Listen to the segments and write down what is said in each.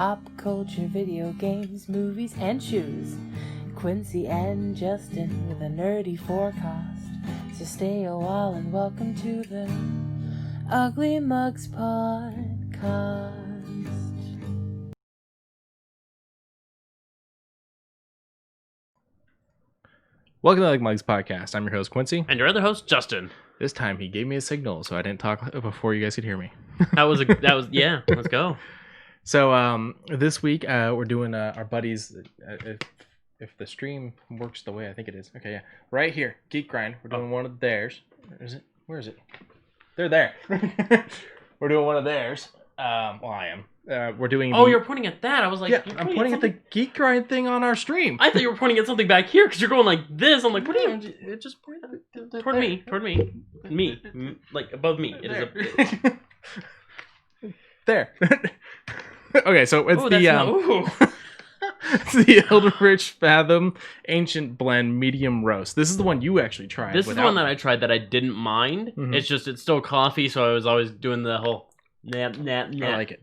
Pop culture, video games, movies, and shoes. Quincy and Justin with a nerdy forecast. So stay a while and welcome to the Ugly Mugs Podcast. Welcome to the Ugly Mugs Podcast. I'm your host, Quincy. And your other host, Justin. This time he gave me a signal, so I didn't talk before you guys could hear me. Yeah, let's go. So this week we're doing our buddies, if the stream works the way I think it is. Okay, yeah. Right here, Geek Grind. We're doing one of theirs. Where is it? They're there. We're doing one of theirs. Well, I am. We're doing. Oh, you're pointing at that. I was like, yeah, I'm pointing at the Geek Grind thing on our stream. I thought you were pointing at something back here because you're going like this. I'm like, what are you? It just point toward me, like above me. It is there. Okay, so it's it's the Eldritch Phantasm Ancient Blend Medium Roast. This is the one you actually tried. This is the one that I tried that I didn't mind. Mm-hmm. It's still coffee, so I was always doing the whole nap. I like it.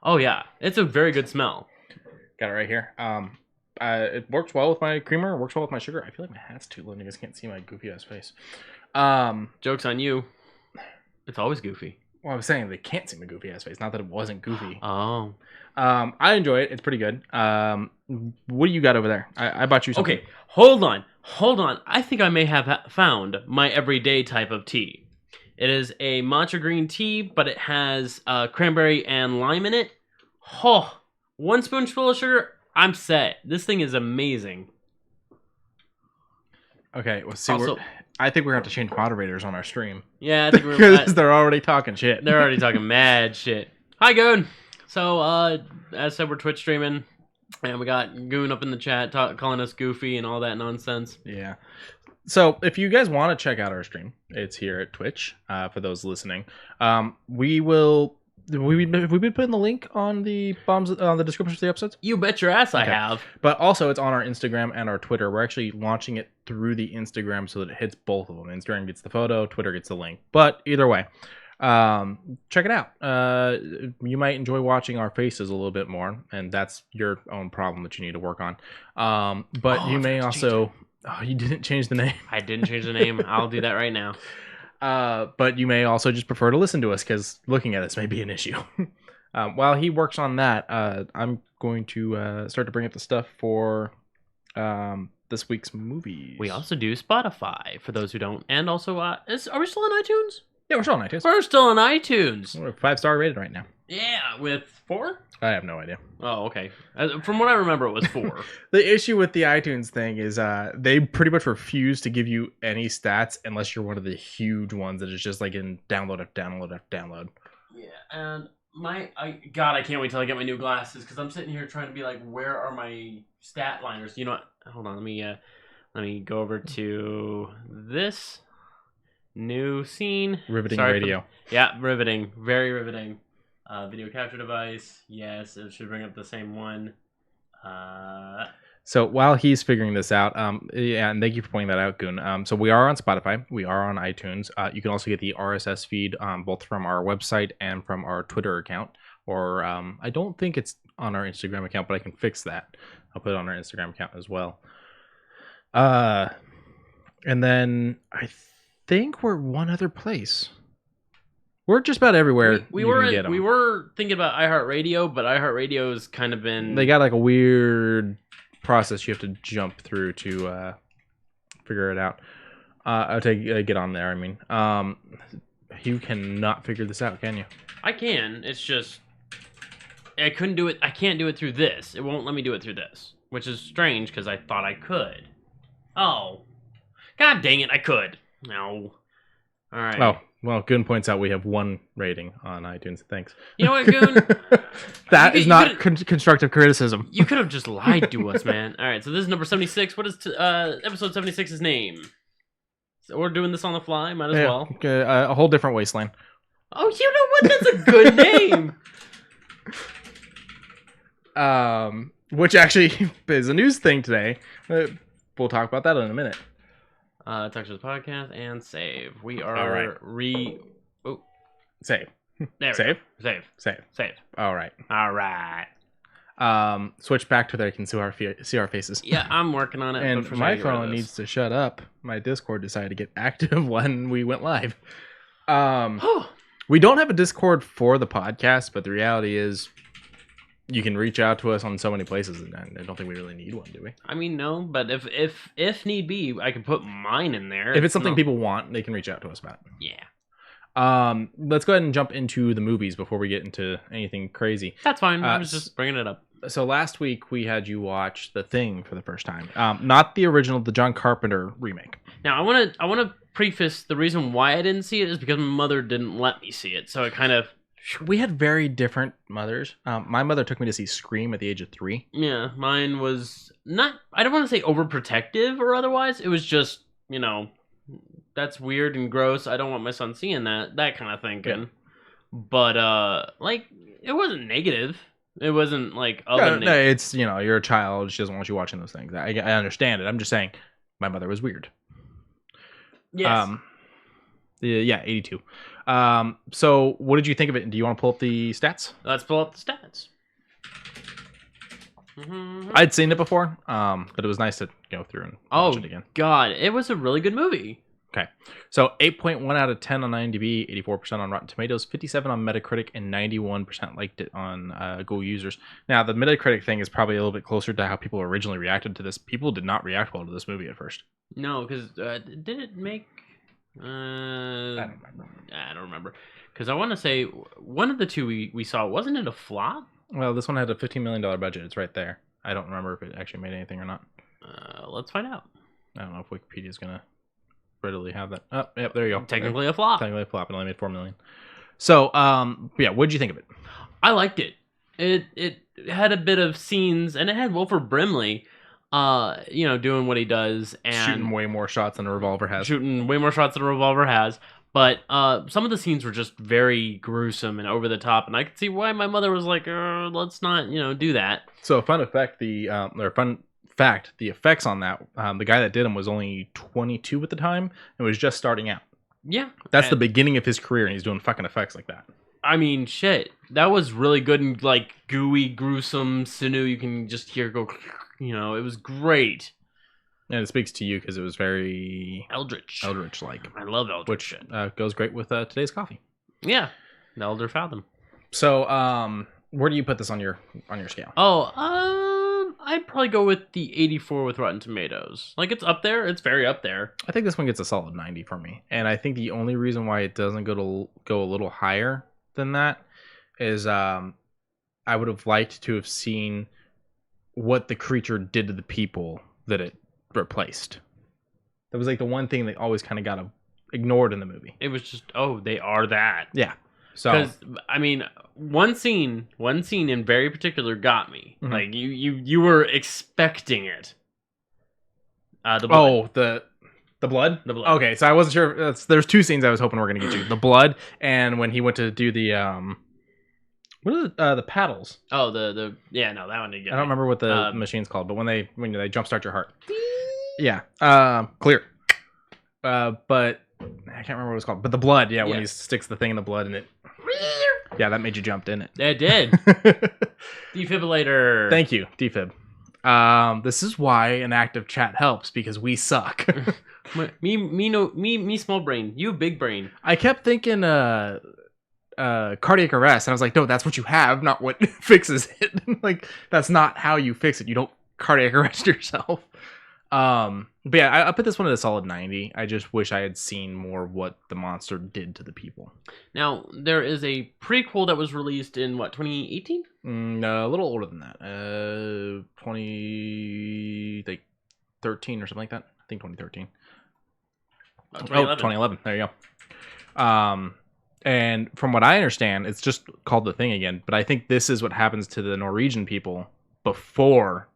Oh yeah, it's a very good smell. Got it right here. It works well with my creamer. It works well with my sugar. I feel like my hat's too low. You guys can't see my goofy ass face. Joke's on you. It's always goofy. Well, I was saying they can't see my goofy ass face. Not that it wasn't goofy. Oh. I enjoy it. It's pretty good. What do you got over there? I bought you something. Okay, hold on. I think I may have found my everyday type of tea. It is a matcha green tea, but it has cranberry and lime in it. Oh, 1 spoonful of sugar. I'm set. This thing is amazing. Okay, well, see, I think we're going to have to change moderators on our stream. Yeah, I think we're because they're already talking shit. They're already talking mad shit. Hi, Goon. So, as I said, we're Twitch streaming, and we got Goon up in the chat calling us goofy and all that nonsense. Yeah. So, if you guys want to check out our stream, it's here at Twitch. For those listening, we've been putting the link on the description of the episodes. You bet your ass I have. But also, it's on our Instagram and our Twitter. We're actually launching it through the Instagram so that it hits both of them. Instagram gets the photo, Twitter gets the link. But either way, check it out. You might enjoy watching our faces a little bit more, and that's your own problem that you need to work on. But you may also. Oh, you didn't change the name. I didn't change the name. I'll do that right now. But you may also just prefer to listen to us because looking at us may be an issue. While he works on that, I'm going to start to bring up the stuff for this week's movies. We also do Spotify, for those who don't. And also, are we still on iTunes? Yeah, we're still on iTunes. We're still on iTunes. We're 5-star rated right now. Yeah, with 4? I have no idea. Oh, okay. From what I remember, it was 4. The issue with the iTunes thing is they pretty much refuse to give you any stats unless you're one of the huge ones that is just like in download. Yeah, and I can't wait till I get my new glasses because I'm sitting here trying to be like, where are my stat liners? You know what? Hold on, let me go over to this new scene. Riveting radio. Yeah, riveting. Very riveting. Video capture device. Yes, it should bring up the same one. So while he's figuring this out, yeah, and thank you for pointing that out, Goon. So we are on Spotify. We are on iTunes. You can also get the RSS feed both from our website and from our Twitter account. Or I don't think it's on our Instagram account, but I can fix that. I'll put it on our Instagram account as well. And then I think we're one other place. We're just about everywhere. We were thinking about iHeartRadio, but iHeartRadio has kind of been. They got like a weird process you have to jump through to figure it out. Get on there. I mean, you cannot figure this out, can you? I can. It's just I couldn't do it. I can't do it through this. It won't let me do it through this, which is strange because I thought I could. Oh, god dang it! I could. No. All right. Oh. Well, Goon points out we have 1 rating on iTunes. Thanks. You know what, Goon? That is not constructive criticism. You could have just lied to us, man. All right, so this is number 76. What is episode 76's name? So we're doing this on the fly. Might as well. A whole different Wasteland. Oh, you know what? That's a good name. Which actually is a news thing today. We'll talk about that in a minute. Talk to the podcast and save. We are all right. Save. There Save. Save. All right. All right. Switch back to there. You can see our faces. Yeah, I'm working on it. And but for my sure, get rid of phone this. needs to shut up. My Discord decided to get active when we went live. We don't have a Discord for the podcast, but the reality is you can reach out to us on so many places, and I don't think we really need one, do we? I mean, no, but if need be, I can put mine in there. If it's something people want, they can reach out to us about it. Yeah. Let's go ahead and jump into the movies before we get into anything crazy. That's fine. I was just bringing it up. So last week we had you watch The Thing for the first time. Not the original, the John Carpenter remake. Now, I want to preface the reason why I didn't see it is because my mother didn't let me see it. So it kind of... We had very different mothers. My mother took me to see Scream at the age of 3. Yeah, mine was not... I don't want to say overprotective or otherwise. It was just, that's weird and gross. I don't want my son seeing that kind of thinking. Yeah. But, it wasn't negative. It wasn't like... No, it's, you're a child. She doesn't want you watching those things. I understand it. I'm just saying my mother was weird. Yes. Yeah, 82. So what did you think of it? Do you want to pull up the stats? Let's pull up the stats. Mm-hmm. I'd seen it before, but it was nice to go through and watch it again. God, it was a really good movie. Okay, so 8.1 out of 10 on IMDb, 84% on Rotten Tomatoes, 57 on Metacritic, and 91% liked it on Google users. Now, the Metacritic thing is probably a little bit closer to how people originally reacted to this. People did not react well to this movie at first. No, because did it make... I don't remember. Because I want to say one of the two we saw, wasn't it a flop? Well, this one had a $15 million budget. It's right there. I don't remember if it actually made anything or not. Let's find out. I don't know if Wikipedia's going to readily have that. Oh, yep, there you go. Technically a flop. Technically a flop. It only made $4 million. So, yeah, what did you think of it? I liked it. It had a bit of scenes, and it had Wilford Brimley, doing what he does and shooting way more shots than a revolver has. But some of the scenes were just very gruesome and over the top, and I could see why my mother was like, "Let's not, do that." So, a fun fact: the effects on that, the guy that did them was only 22 at the time and was just starting out. Yeah, that's the beginning of his career, and he's doing fucking effects like that. I mean, shit, that was really good and like gooey, gruesome sinew. You can just hear go, it was great. And it speaks to you because it was very Eldritch-like. I love Eldritch, which goes great with today's coffee. Yeah, the Elder Fathom. So, where do you put this on your scale? I'd probably go with the 84 with Rotten Tomatoes. Like, it's up there. It's very up there. I think this one gets a solid 90 for me. And I think the only reason why it doesn't go a little higher than that is I would have liked to have seen what the creature did to the people that it replaced. That was like the one thing that always kind of got ignored in the movie. It was just, they are that. Yeah. So, because I mean, one scene in very particular got me. Mm-hmm. Like you were expecting it. The blood. The blood. The blood. Okay, so I wasn't sure. There's two scenes I was hoping we were gonna get to: the blood, and when he went to do the what are the paddles? Oh, that one didn't get I don't remember what the machine's called, but when they jumpstart your heart. Yeah. Clear. But I can't remember what it was called. But the blood, when he sticks the thing in the blood and it. Yeah, that made you jump, didn't it? It did. Defibrillator. Thank you, defib. This is why an active chat helps, because we suck. me small brain. You big brain. I kept thinking cardiac arrest, and I was like, no, that's what you have, not what fixes it. Like, that's not how you fix it. You don't cardiac arrest yourself. But yeah, I put this one at a solid 90. I just wish I had seen more of what the monster did to the people. Now, there is a prequel that was released in, 2018? A little older than that. 2013 or something like that. I think 2013. 2011. There you go. And from what I understand, it's just called The Thing again. But I think this is what happens to the Norwegian people before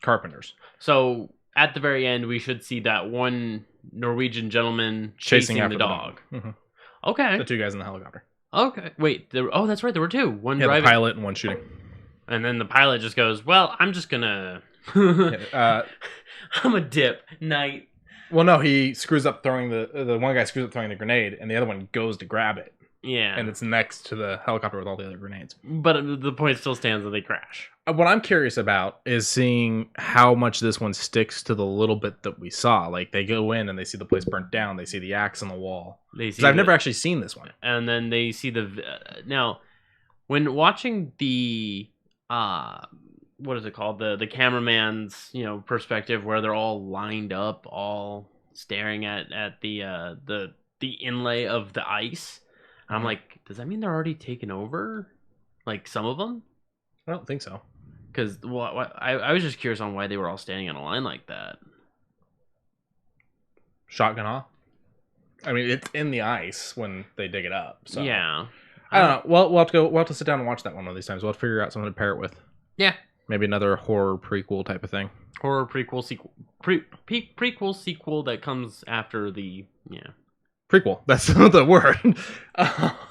Carpenters. So at the very end, we should see that one Norwegian gentleman chasing the dog. Mm-hmm. Okay. The two guys in the helicopter. Okay. Wait. That's right. There were two. One driving. The pilot and one shooting. And then the pilot just goes, well, I'm just going to... I'm a dip. Night. Well, no, he screws up throwing the one guy screws up throwing the grenade, and the other one goes to grab it. Yeah. And it's next to the helicopter with all the other grenades. But the point still stands that they crash. What I'm curious about is seeing how much this one sticks to the little bit that we saw. Like, they go in and they see the place burnt down. They see the axe on the wall. Because I've never actually seen this one. And then they see now, when watching the what is it called? The cameraman's perspective, where they're all lined up, all staring at the inlay of the ice. And I'm like, does that mean they're already taken over? Like, some of them? I don't think so. Because I was just curious on why they were all standing in a line like that. Shotgun off. I mean, it's in the ice when they dig it up. So yeah, I don't know. Well, we'll have to sit down and watch that one of these times. We'll have to figure out something to pair it with. Yeah, maybe another horror prequel type of thing. Horror prequel sequel, prequel sequel that comes after the prequel. That's the word.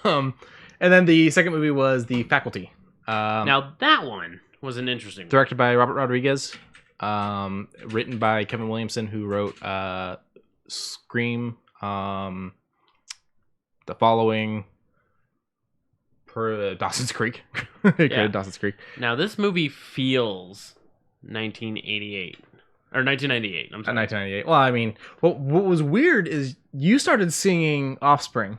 And then the second movie was The Faculty. Now that one was an interesting one. Directed by Robert Rodriguez, written by Kevin Williamson, who wrote Scream, The Following, Dawson's Creek. Dawson's Creek. Now this movie feels 1988 or 1998. I'm sorry. 1998. Well, I mean, what was weird is you started singing Offspring.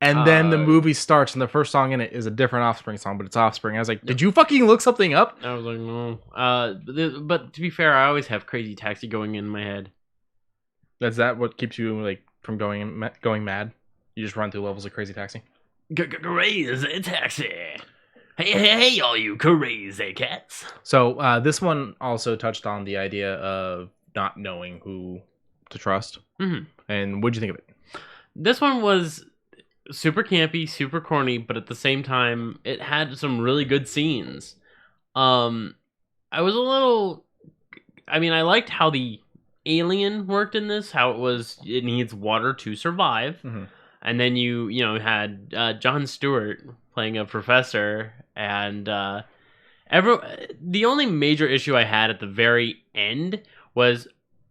And then the movie starts, and the first song in it is a different Offspring song, but it's Offspring. I was like, did you fucking look something up? I was like, no. But to be fair, I always have Crazy Taxi going in my head. Is that what keeps you like from going mad? You just run through levels of Crazy Taxi? Crazy Taxi. Hey, all you crazy cats. So this one also touched on the idea of not knowing who to trust. Mm-hmm. And what'd you think of it? This one was super campy, super corny, but at the same time, it had some really good scenes. I was a little... I mean, I liked how the alien worked in this, how it needs water to survive. Mm-hmm. And then you had Jon Stewart playing a professor, and the only major issue I had at the very end was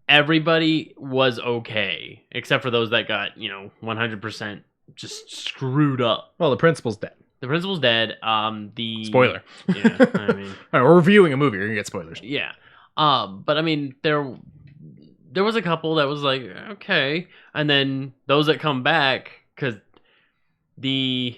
everybody was okay, except for those that got 100% just screwed up. Well, the principal's dead. The principal's dead. The spoiler. Yeah, I mean, all right, we're reviewing a movie. You're gonna get spoilers. Yeah. But I mean, there was a couple that was like, okay, and then those that come back, because the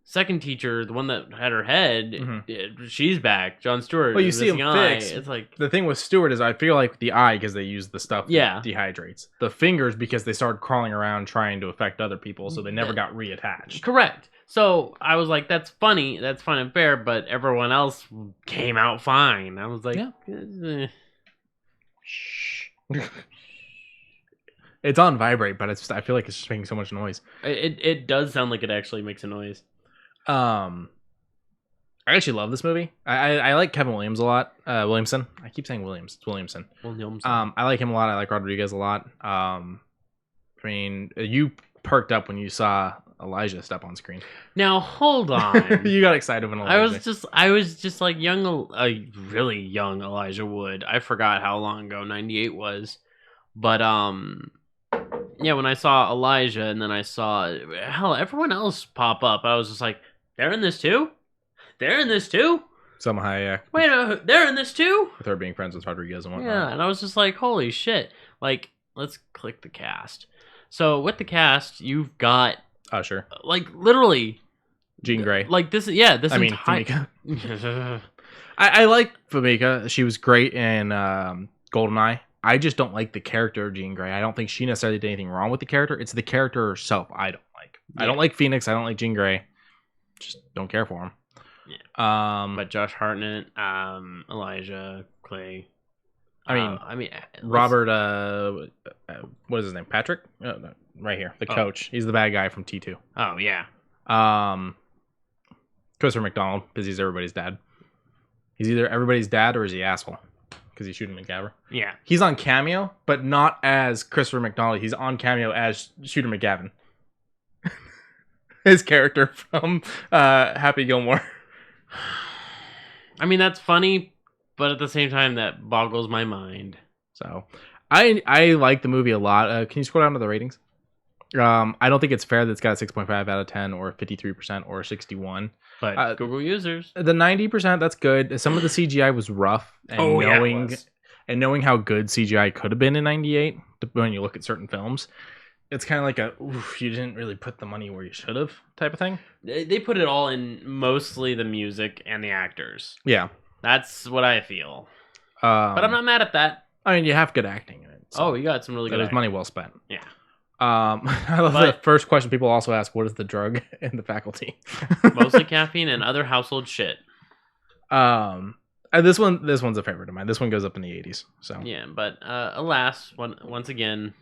second teacher, the one that had her head, she's back. Jon Stewart. Well, you see him fix. It's like the thing with Stewart is I feel like the eye, because they use the stuff that dehydrates. The fingers, because they started crawling around trying to affect other people, so they never got reattached. Correct. So I was like, that's funny, that's fun and fair, but everyone else came out fine. I was like, shh. It's on vibrate, but I feel like it's just making so much noise. It does sound like it actually makes a noise. I actually love this movie. I like Kevin Williams a lot. Williamson. I keep saying Williams. It's Williamson. I like him a lot. I like Rodriguez a lot. I mean, you perked up when you saw Elijah step on screen. Now hold on. You got excited when Elijah. I was just like really young Elijah Wood. I forgot how long ago 98 was, but yeah, when I saw Elijah and then I saw everyone else pop up, I was just like, they're in this too? They're in this too? Salma Hayek. Wait, they're in this too? With her being friends with Rodriguez and whatnot. Yeah, and I was just like, holy shit. Like, let's click the cast. So with the cast, you've got Usher. Like, literally. Jean Grey. Like, this Famika. I like Famika. She was great in GoldenEye. I just don't like the character of Jean Grey. I don't think she necessarily did anything wrong with the character. It's the character herself I don't like. Yeah. I don't like Phoenix. I don't like Jean Grey. Just don't care for him. Yeah. But Josh Hartnett, Elijah, Clay. I mean, Robert. What is his name? Patrick. No, right here, the coach. He's the bad guy from T2. Oh yeah. Christopher McDonald, because he's everybody's dad. He's either everybody's dad or is he asshole? Because he's shooting McGavin. Yeah. He's on Cameo, but not as Christopher McDonald. He's on Cameo as Shooter McGavin. His character from Happy Gilmore. I mean, that's funny, but at the same time, that boggles my mind. So, I like the movie a lot. Can you scroll down to the ratings? I don't think it's fair that it's got a 6.5 out of 10 or 53% or 61. But Google users. The 90%, that's good. Some of the CGI was rough, and knowing how good CGI could have been in 98 when you look at certain films, it's kind of like oof, you didn't really put the money where you should have type of thing. They put it all in mostly the music and the actors. Yeah. That's what I feel. But I'm not mad at that. I mean, you have good acting in it. So you got some really good acting. Money well spent. Yeah. I love the first question people also ask, what is the drug in the faculty? Mostly caffeine and other household shit. This one's a favorite of mine. This one goes up in the 80s. So yeah, but alas, once again,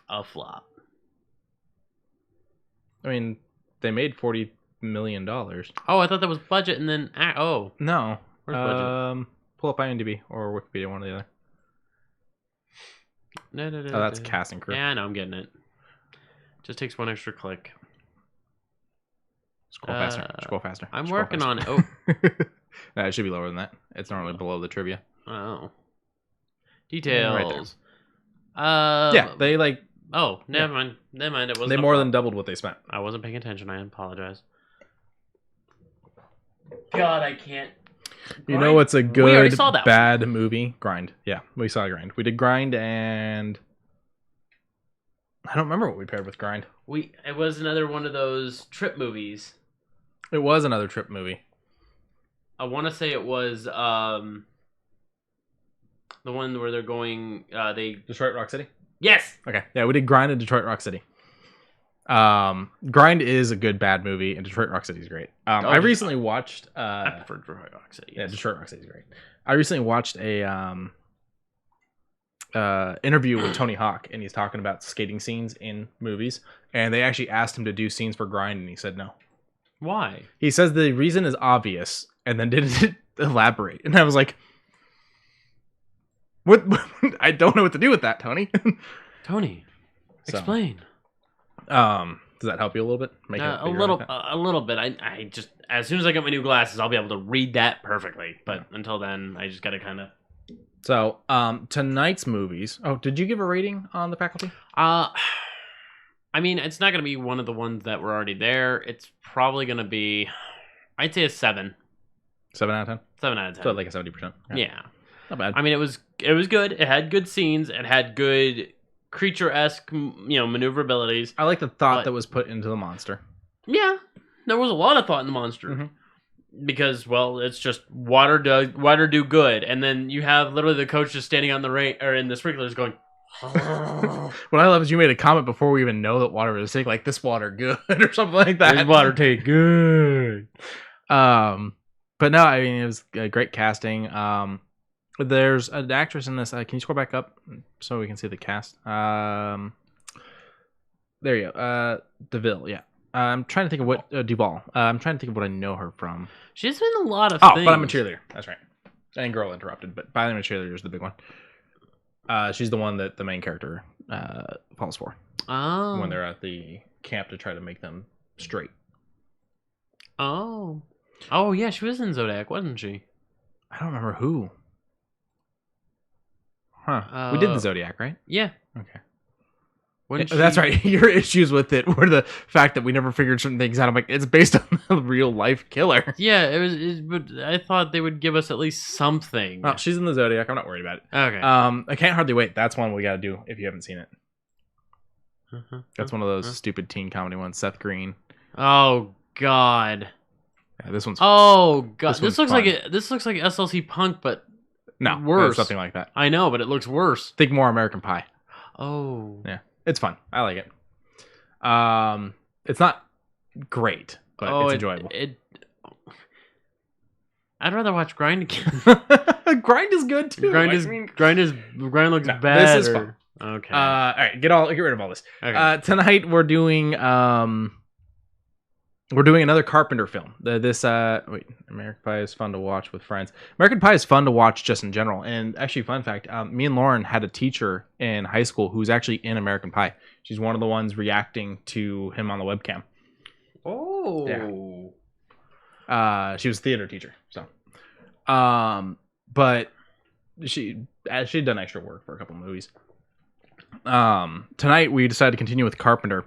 a flop. I mean, they made $40 million. Oh, I thought that was budget, and then no. Where's budget? Pull up IMDb or Wikipedia, one or the other. No. Oh, that's cast and crew. Yeah, I know, I'm getting it. Just takes one extra click. Scroll faster. I'm Scroll working faster. on it. No, it should be lower than that. It's normally below the trivia. Oh. Details. Right yeah, they like. Oh, never mind. It wasn't. They more than doubled what they spent. I wasn't paying attention. I apologize. God, I can't. You know what's a good, we already saw that bad movie? Grind. Yeah, we saw Grind. We did Grind, and I don't remember what we paired with Grind. It was another one of those trip movies. It was another trip movie. I want to say it was the one where they're going. Detroit Rock City. Yes. Okay. Yeah, we did Grind and Detroit Rock City. Grind is a good bad movie, and Detroit Rock City is great. I recently watched. I prefer Detroit Rock City. Yes. Yeah, Detroit Rock City is great. I recently watched a interview with Tony Hawk, and he's talking about skating scenes in movies, and they actually asked him to do scenes for Grind, and he said no. Why? He says the reason is obvious, and then didn't elaborate. And I was like, "What? I don't know what to do with that, Tony." Tony, explain. Does that help you a little bit? A little bit. I just, as soon as I get my new glasses, I'll be able to read that perfectly. But until then, I just gotta kind of. So, tonight's movies. Oh, did you give a rating on The Faculty? I mean, it's not gonna be one of the ones that were already there. It's probably gonna be, I'd say a 7. 7 out of 10. 7 out of 10. So like a 70%. Yeah. Not bad. I mean, it was good. It had good scenes. It had good creature-esque, maneuverabilities. I like the thought that was put into the monster. Yeah, there was a lot of thought in the monster, because it's just water do good, and then you have literally the coach just standing on the rain or in the sprinklers going. What I love is you made a comment before we even know that water was sick, like this water good or something like that. This water tastes good. But no, I mean it was great casting. There's an actress in this. Can you scroll back up so we can see the cast? There you go. DeVille, yeah. I'm trying to think of what Duvall. I'm trying to think of what I know her from. She's been in a lot of things. But I'm a Cheerleader. That's right. And Girl Interrupted, but By the Cheerleader is the big one. She's the one that the main character falls for. Oh. When they're at the camp to try to make them straight. Oh. Oh yeah, she was in Zodiac, wasn't she? I don't remember who. Huh. We did the Zodiac, right? Yeah. Okay. That's right. Your issues with it were the fact that we never figured certain things out. I'm like, it's based on a real life killer. Yeah, it was. But I thought they would give us at least something. Oh, she's in the Zodiac. I'm not worried about it. Okay. I Can't Hardly Wait. That's one we got to do if you haven't seen it. That's one of those stupid teen comedy ones. Seth Green. Oh God. Yeah, this one's. Oh God. This looks fun. like SLC Punk, but no, worse. Something like that. I know, but it looks worse. Think more American Pie. Oh. Yeah. It's fun. I like it. It's not great, but it's enjoyable. I'd rather watch Grind again. Grind is good too. Grind looks bad. This is fun. Okay. All right, get rid of all this. Okay. Tonight we're doing another Carpenter film. American Pie is fun to watch with friends. American Pie is fun to watch just in general. And actually, fun fact, me and Lauren had a teacher in high school who's actually in American Pie. She's one of the ones reacting to him on the webcam. Oh. Yeah. She was a theater teacher. So, but she'd done extra work for a couple movies. Tonight we decided to continue with Carpenter.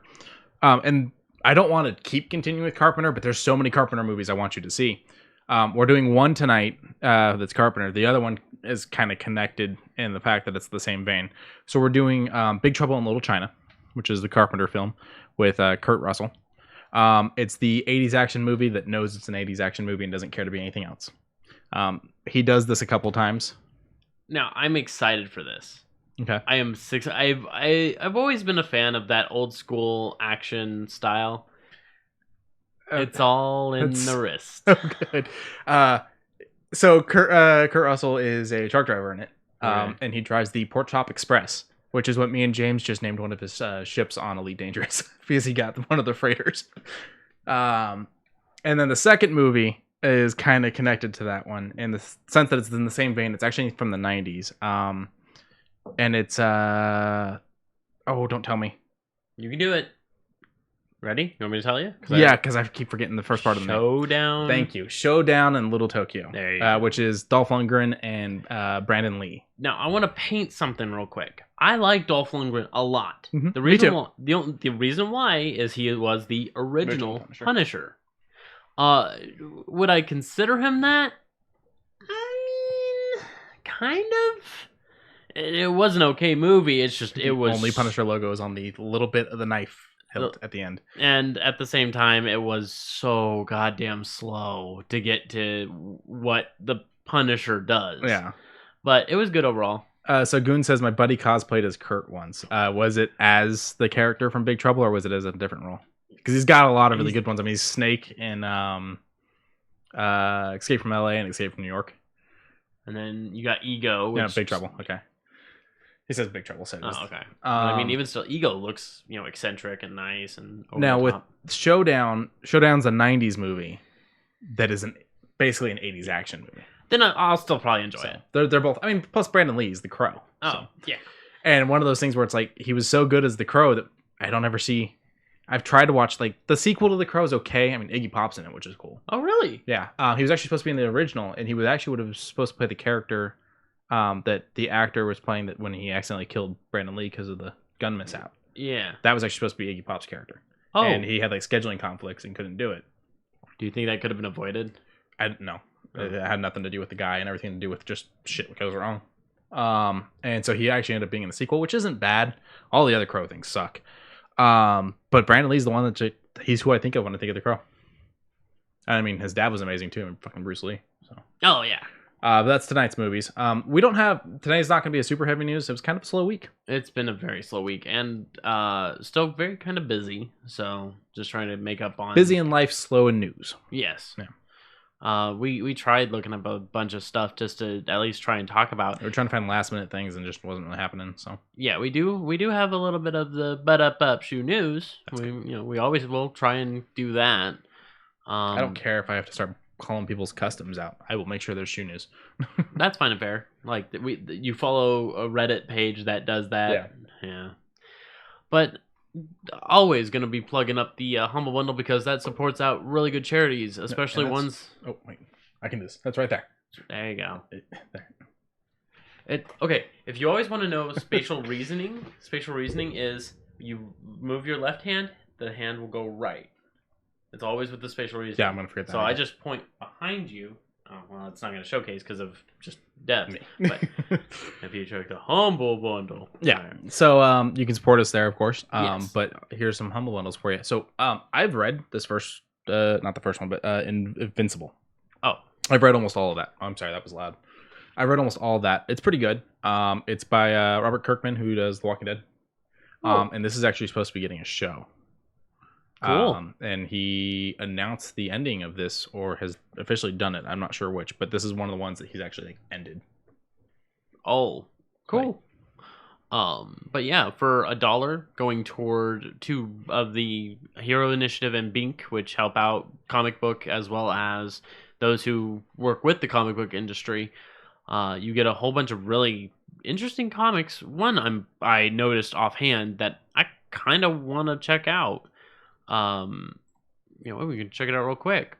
And I don't want to keep continuing with Carpenter, but there's so many Carpenter movies I want you to see. We're doing one tonight that's Carpenter. The other one is kind of connected in the fact that it's the same vein. So we're doing Big Trouble in Little China, which is the Carpenter film with Kurt Russell. It's the 80s action movie that knows it's an 80s action movie and doesn't care to be anything else. He does this a couple times. Now, I'm excited for this. Okay. I am six. I've always been a fan of that old school action style. It's all in the wrist. So good. So Kurt Russell is a truck driver in it, and he drives the Pork Chop Express, which is what me and James just named one of his ships on Elite Dangerous because he got one of the freighters. And then the second movie is kind of connected to that one in the sense that it's in the same vein. It's actually from the 90s. And it's oh, don't tell me. You can do it. Ready? You want me to tell you? Yeah, because I keep forgetting the first part of the name. Showdown. Thank you. Showdown in Little Tokyo. There you go. Which is Dolph Lundgren and Brandon Lee. Now, I want to paint something real quick. I like Dolph Lundgren a lot. Mm-hmm. The reason why, the reason why is he was the original Punisher. Would I consider him that? I mean, kind of. It was an okay movie. It's just, it was... Only Punisher logo is on the little bit of the knife hilt at the end. And at the same time, it was so goddamn slow to get to what the Punisher does. Yeah. But it was good overall. So Goon says, my buddy cosplayed as Kurt once. Was it as the character from Big Trouble, or was it as a different role? Because he's got a lot of really good ones. I mean, he's Snake in Escape from LA and Escape from New York. And then you got Ego. Which... Yeah, Big Trouble. Okay. He says Big Trouble. So oh, okay. I mean, even still, Ego looks, eccentric and nice and over now the with top. Showdown's a 90s movie that is basically an 80s action movie. Then I'll still probably enjoy it. They're both. I mean, plus Brandon Lee is the Crow. Oh, so. yeah. And one of those things where it's like he was so good as the Crow that I don't ever see. I've tried to watch like the sequel to the Crow is okay. I mean, Iggy Pop's in it, which is cool. Oh, really? Yeah. He was actually supposed to be in the original, and he would have supposed to play the character that the actor was playing that when he accidentally killed Brandon Lee because of the gun mishap. Yeah. That was actually supposed to be Iggy Pop's character. Oh. And he had like scheduling conflicts and couldn't do it. Do you think that could have been avoided? I don't know. It had nothing to do with the guy and everything to do with just shit that goes wrong. And so he actually ended up being in the sequel, which isn't bad. All the other Crow things suck. But Brandon Lee's the one he's who I think of when I think of the Crow. I mean, his dad was amazing too, and fucking Bruce Lee. So. Oh yeah. But that's tonight's movies. Tonight's not going to be a super heavy news. It was kind of a slow week. It's been a very slow week and still very kind of busy. So just trying to make up on busy in life, slow in news. Yes. Yeah. We tried looking up a bunch of stuff just to at least try and talk about. We were trying to find last minute things and just wasn't really happening. So yeah, we do have a little bit of the butt up shoe news. We always will try and do that. I don't care if I have to start calling people's customs out. I will make sure there's shoe news. That's fine and fair. Like you follow a Reddit page that does that. Yeah. But always going to be plugging up the Humble Bundle because that supports out really good charities, especially ones. Oh wait, I can do this. That's right there. There you go. There. Okay. If you always want to know spatial reasoning is you move your left hand, the hand will go right. It's always with the spatial reasoning. Yeah, I'm gonna forget that. So I just point behind you. Oh well, it's not going to showcase because of just depth. But if you check the Humble Bundle, yeah. So you can support us there, of course. Yes. But here's some Humble Bundles for you. So I've read this first, not the first one, but Invincible. Oh, I've read almost all of that. Oh, I'm sorry, that was loud. I read almost all of that. It's pretty good. It's by Robert Kirkman, who does The Walking Dead. And this is actually supposed to be getting a show. Cool. And he announced the ending of this, or has officially done it. I'm not sure which, but this is one of the ones that he's actually ended. Oh, cool. Right. But yeah, for $1 going toward 2 of the Hero Initiative and Bink, which help out comic book as well as those who work with the comic book industry, you get a whole bunch of really interesting comics. One I noticed offhand that I kind of want to check out. We can check it out real quick.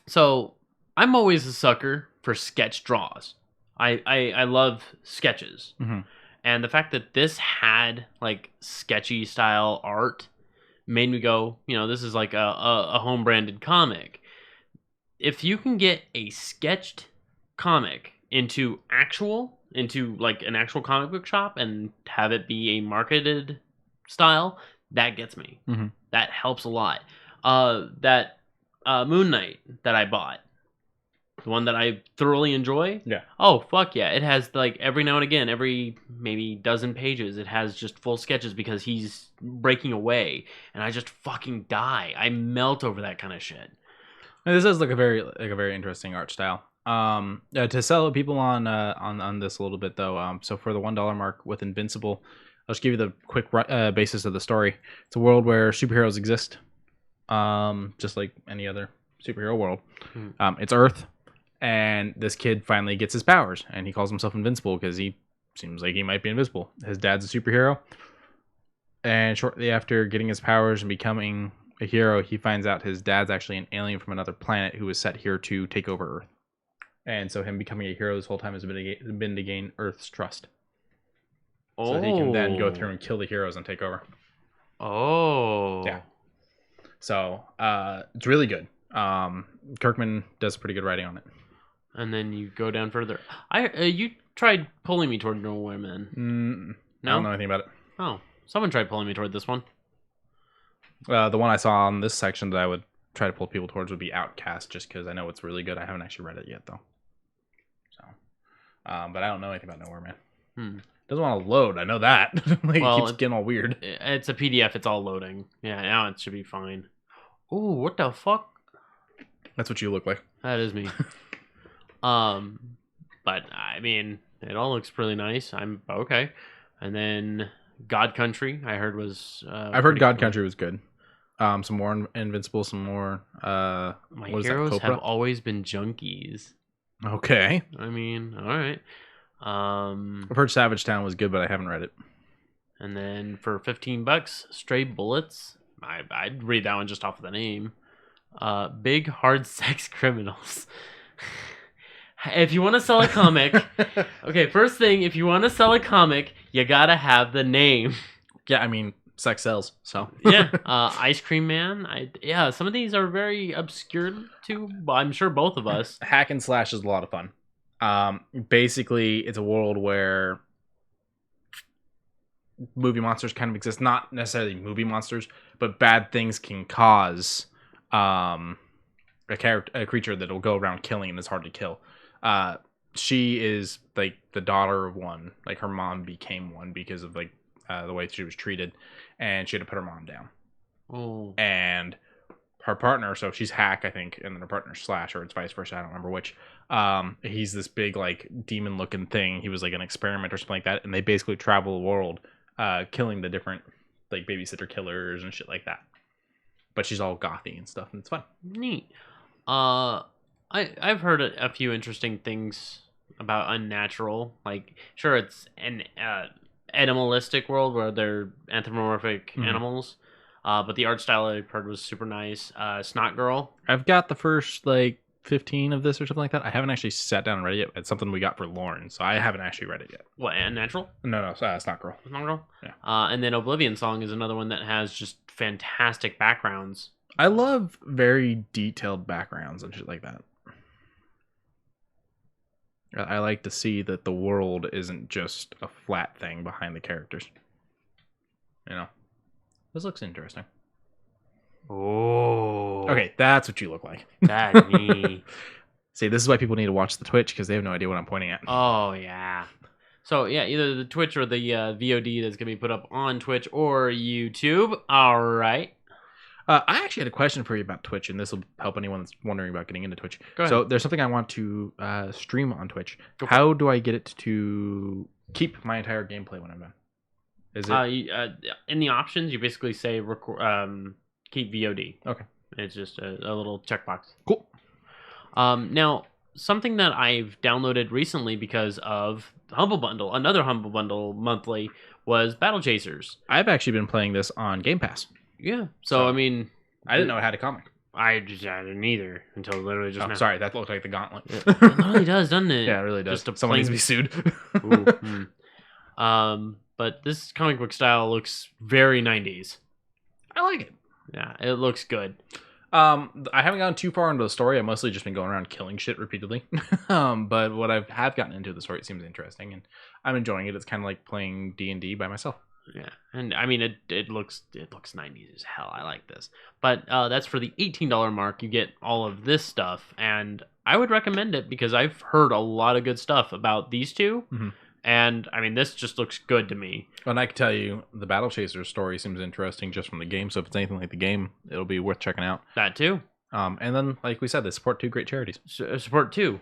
So I'm always a sucker for sketch draws. I love sketches. Mm-hmm. And the fact that this had like sketchy style art made me go, this is like a home branded comic. If you can get a sketched comic into like an actual comic book shop and have it be a marketed style, that gets me. Mm-hmm. That helps a lot. That Moon Knight that I bought, the one that I thoroughly enjoy. Yeah. Oh, fuck yeah. It has like every now and again, every maybe dozen pages, it has just full sketches because he's breaking away and I just fucking die. I melt over that kind of shit. And this is like a very interesting art style. To sell people on this a little bit though. So for the $1 mark with Invincible, I'll just give you the quick basis of the story. It's a world where superheroes exist, just like any other superhero world. It's Earth, and this kid finally gets his powers, and he calls himself Invincible because he seems like he might be invisible. His dad's a superhero, and shortly after getting his powers and becoming a hero, he finds out his dad's actually an alien from another planet who was set here to take over Earth. And so him becoming a hero this whole time has been to gain Earth's trust. So that he can then go through and kill the heroes and take over. Oh. Yeah. So it's really good. Kirkman does pretty good writing on it. And then you go down further. You tried pulling me toward No Women. No? I don't know anything about it. Oh, someone tried pulling me toward this one. The one I saw on this section that I would try to pull people towards would be Outcast, just because I know it's really good. I haven't actually read it yet, though. So, but I don't know anything about Nowhere Man. Doesn't want to load. I know that. It keeps getting all weird. It's a PDF. It's all loading. Yeah, now it should be fine. Ooh, what the fuck? That's what you look like. That is me. But I mean, it all looks really nice. I'm okay. And then God Country, I heard was. I've heard God Country was good. Some more Invincible, some more. My heroes have always been junkies. Okay. I mean, all right. I've heard Savage Town was good, but I haven't read it. And then for $15, Stray Bullets. I'd read that one just off of the name. Big Hard Sex Criminals. If you want to sell a comic, okay, first thing, if you want to sell a comic, you gotta have the name. Yeah, I mean, sex sells, so. Yeah, Ice Cream Man. Some of these are very obscure too. I'm sure both of us. Hack and slash is a lot of fun. Basically, it's a world where movie monsters kind of exist. Not necessarily movie monsters, but bad things can cause a creature that will go around killing and is hard to kill. She is like the daughter of one. Like her mom became one because of like the way she was treated, and she had to put her mom down. Oh. And her partner, so she's Hack, I think, and then her partner's Slash, or it's vice versa. I don't remember which. He's this big like demon looking thing. He was like an experiment or something like that, and they basically travel the world, killing the different like babysitter killers and shit like that. But she's all gothy and stuff, and it's fun. Neat. I've heard a few interesting things about Unnatural. Like, sure, it's an animalistic world where they're anthropomorphic animals, but the art style I've heard was super nice. Snot Girl. I've got the first like 15 of this or something like that. I haven't actually sat down and read it yet. It's something we got for Lauren, so I haven't actually read it yet. What, Unnatural? No, Snot Girl. Snot Girl? Yeah. And then Oblivion Song is another one that has just fantastic backgrounds. I love very detailed backgrounds and shit like that. I like to see that the world isn't just a flat thing behind the characters. You know? This looks interesting. Oh. Okay, that's what you look like. That's me. See, this is why people need to watch the Twitch, because they have no idea what I'm pointing at. Oh, yeah. So, yeah, either the Twitch or the VOD that's going to be put up on Twitch or YouTube. All right. I actually had a question for you about Twitch, and this will help anyone that's wondering about getting into Twitch. Go ahead. So there's something I want to stream on Twitch. How do I get it to keep my entire gameplay when I'm done? Is it in the options? You basically say keep VOD. Okay. It's just a little checkbox. Cool. Now, something that I've downloaded recently because of Humble Bundle, another Humble Bundle monthly, was Battle Chasers. I've actually been playing this on Game Pass. Yeah. So I mean, I didn't know it had a comic. I didn't either until literally just now. Sorry, that looked like the Gauntlet. It really does, doesn't it? Yeah, it really does. Just Someone needs to be sued. But this comic book style looks very 90s. I like it. Yeah, it looks good. I haven't gotten too far into the story. I've mostly just been going around killing shit repeatedly. But what I have gotten into the story, it seems interesting, and I'm enjoying it. It's kind of like playing D&D by myself. Yeah, and I mean it looks 90s as hell. I like this, but that's for the $18 mark. You get all of this stuff, and I would recommend it because I've heard a lot of good stuff about these two, and I mean this just looks good to me. And I can tell you, the Battle Chaser story seems interesting just from the game. So if it's anything like the game, it'll be worth checking out. That too. And then, like we said, they support 2 great charities. Support 2,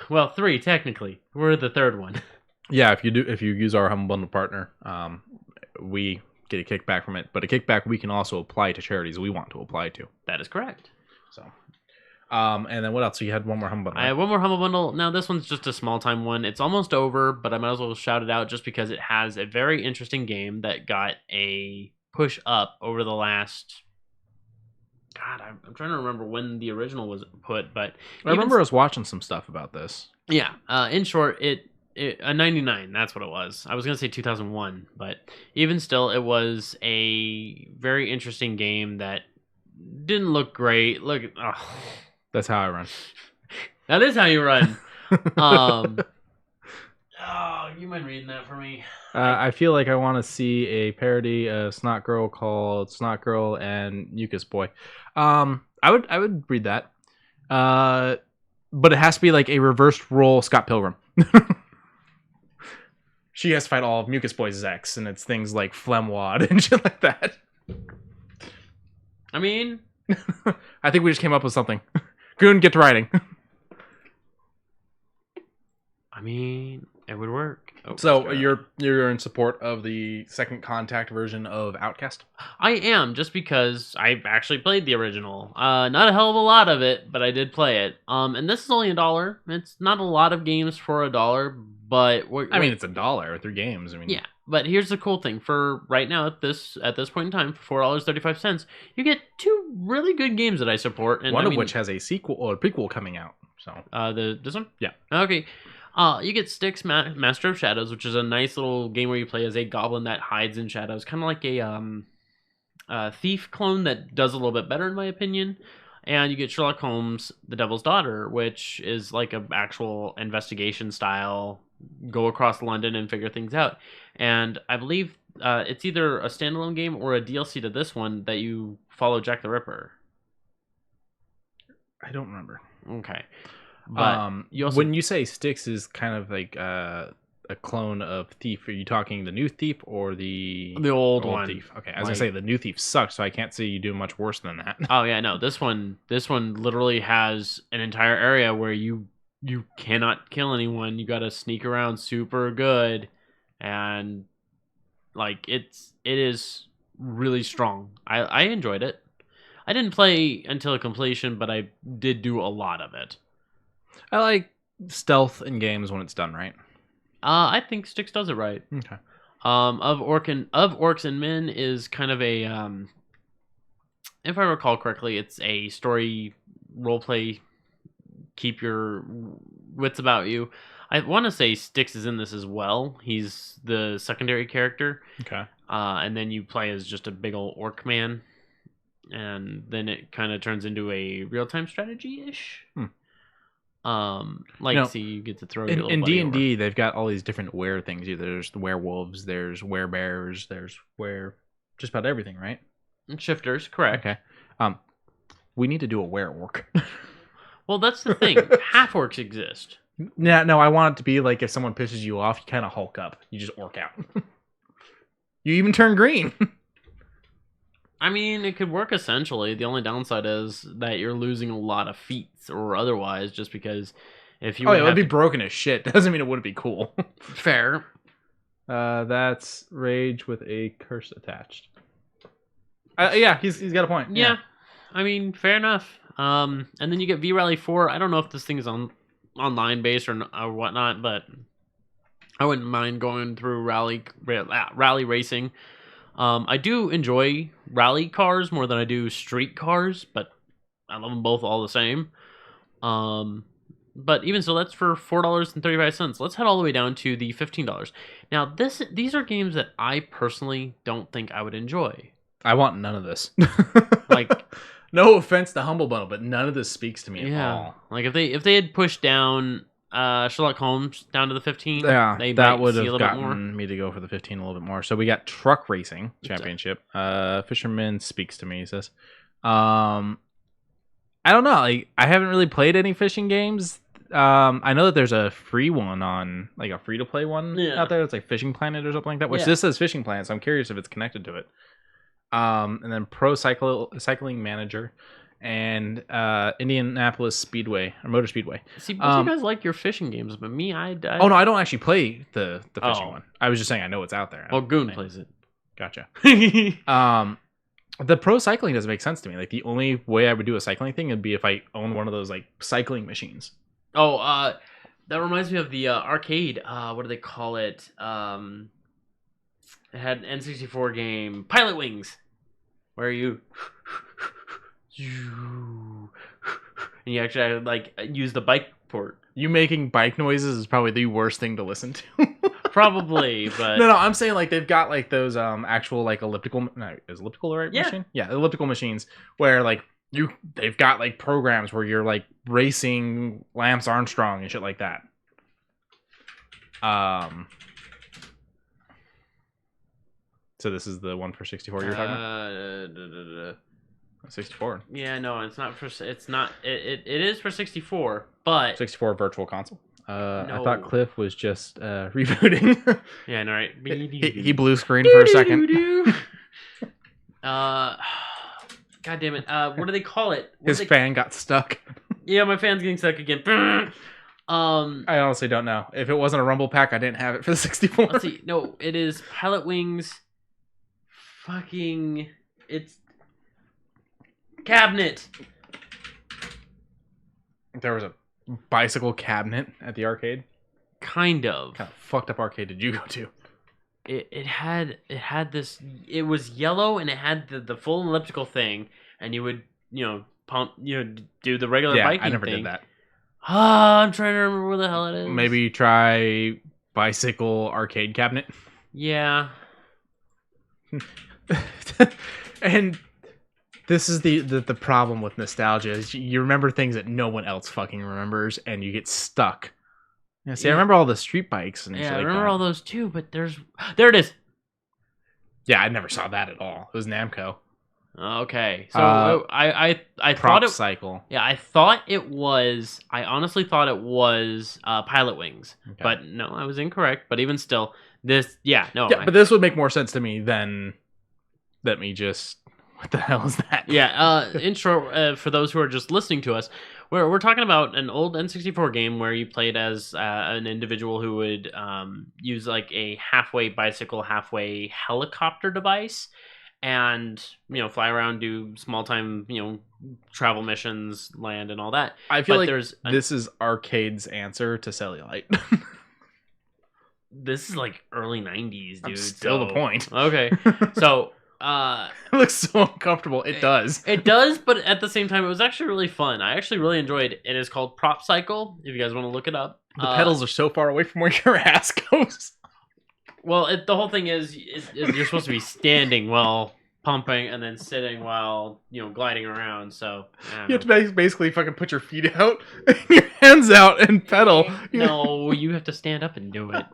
well 3 technically. We're the 3rd one. Yeah, if you use our Humble Bundle partner, we get a kickback from it, but a kickback we can also apply to charities we want to apply to. That is correct. So, and then what else? So you had one more Humble Bundle. I have one more Humble Bundle. Now this one's just a small time one. It's almost over, but I might as well shout it out just because it has a very interesting game that got a push up over the last. God, I'm trying to remember when the original was put, but I remember us watching some stuff about this. Yeah. In short, a 99, that's what it was. I was going to say 2001, but even still, it was a very interesting game that didn't look great. That's how I run. That is how you run. Oh, you mind reading that for me? I feel like I want to see a parody of Snot Girl called Snot Girl and Mucus Boy. I would read that. But it has to be like a reversed role Scott Pilgrim. She has to fight all of Mucus Boy's ex, and it's things like Flemwad and shit like that. I mean, I think we just came up with something. Goon, get to writing. I mean, it would work. Oh, so you're in support of the Second Contact version of Outcast? I am, just because I actually played the original. Not a hell of a lot of it, but I did play it. And this is only $1. It's not a lot of games for $1, but I mean, it's $1 through games. I mean, yeah. But here's the cool thing: for right now, at this point in time, for $4.35, you get 2 really good games that I support. And one of which has a sequel or a prequel coming out. So this one, yeah, okay. You get Styx Master of Shadows, which is a nice little game where you play as a goblin that hides in shadows, kind of like a thief clone that does a little bit better, in my opinion. And you get Sherlock Holmes, The Devil's Daughter, which is like an actual investigation style, go across London and figure things out. And I believe it's either a standalone game or a DLC to this one that you follow Jack the Ripper. I don't remember. Okay. But you also, when you say Styx is kind of like a clone of Thief, are you talking the new Thief or the old one? Thief? Okay, as I say, the new Thief sucks, so I can't see you do much worse than that. Oh yeah, no, this one literally has an entire area where you cannot kill anyone. You got to sneak around super good, and like it is really strong. I enjoyed it. I didn't play until completion, but I did do a lot of it. I like stealth in games when it's done right. I think Styx does it right. Okay. Of Orcs and Men is kind of a if I recall correctly, it's a story roleplay. Keep your wits about you. I want to say Styx is in this as well. He's the secondary character. Okay. And then you play as just a big old orc man, and then it kind of turns into a real-time strategy-ish. See, you get to throw your in D&D, they've got all these different were things. There's the werewolves, there's werebears, there's just about everything, right? And shifters, correct. Okay. We need to do a were-orc. Well, that's the thing. Half-orcs exist. Yeah, no, I want it to be like if someone pisses you off, you kind of hulk up. You just orc out. You even turn green. I mean, it could work essentially. The only downside is that you're losing a lot of feats or otherwise, just because if you... it would be broken as shit. Doesn't mean it wouldn't be cool. Fair. That's Rage with a curse attached. Yeah, he's got a point. Yeah. I mean, fair enough. And then you get V-Rally 4. I don't know if this thing is online based or whatnot, but I wouldn't mind going through rally racing. I do enjoy rally cars more than I do street cars, but I love them both all the same. But even so, that's for $4.35. Let's head all the way down to the $15. Now, these are games that I personally don't think I would enjoy. I want none of this. Like, no offense to Humble Bundle, but none of this speaks to me at all. Like if they had pushed down Sherlock Holmes down to the 15, that would have gotten me to go for the 15 a little bit more. So we got Truck Racing Championship. Fisherman speaks to me, he says. I don't know. Like, I haven't really played any fishing games. I know that there's a free one on, like a free to play one out there. It's like Fishing Planet or something like that. Which this says Fishing Planet, so I'm curious if it's connected to it. And then Pro Cycling Manager, and Indianapolis Speedway or Motor Speedway. See, both you guys like your fishing games, but me, I oh no, I don't actually play the fishing one. I was just saying I know it's out there. Well, Goon plays it. Gotcha. The pro cycling doesn't make sense to me. Like, the only way I would do a cycling thing would be if I own one of those like cycling machines. Oh, that reminds me of the arcade. What do they call it? It had an N64 game, Pilot Wings, where you and you actually like use the bike port. You making bike noises is probably the worst thing to listen to. Probably, but no, I'm saying like they've got like those actual like elliptical. No, is elliptical the right machine? Yeah, elliptical machines where like they've got like programs where you're like racing Lance Armstrong and shit like that. So this is the one for 64 you're talking about? 64. Yeah, no, it's not for. It's not. It is for 64, but 64 Virtual Console. No. I thought Cliff was just rebooting. Yeah, I know, right? he blue screened for a second. God damn it! What do they call it? His fan got stuck. Yeah, my fan's getting stuck again. I honestly don't know. If it wasn't a Rumble Pack, I didn't have it for the 64. Let's see. No, it is Pilot Wings. Fucking, it's cabinet. There was a bicycle cabinet at the arcade. Kind of. What kind of fucked up arcade did you go to? It had this. It was yellow and it had the full elliptical thing, and you would pump do the regular biking thing. I never did that. I'm trying to remember where the hell it is. Maybe try bicycle arcade cabinet. Yeah. And this is the problem with nostalgia is you remember things that no one else fucking remembers, and you get stuck. Yeah, see, I remember all the street bikes and shit like that. I remember all those too, but there it is. Yeah, I never saw that at all. It was Namco. Okay, so I thought it cycle. Yeah, I honestly thought it was Pilot Wings, but no, I was incorrect. But even still, but this would make more sense to me than me just. What the hell is that? Yeah, in short, for those who are just listening to us, we're talking about an old N64 game where you played as an individual who would use like a halfway bicycle, halfway helicopter device, and fly around, do small time travel missions, land, and all that. I feel like this is arcade's answer to Cellulite. This is like early 90s, dude. Still the point. Okay, so. It looks so uncomfortable. It does. It does, but at the same time, it was actually really fun. I actually really enjoyed it. It is called Prop Cycle, if you guys want to look it up. The pedals are so far away from where your ass goes. Well, the whole thing is you're supposed to be standing while pumping and then sitting while, gliding around. So you have to basically fucking put your feet out and your hands out and pedal. No, you have to stand up and do it.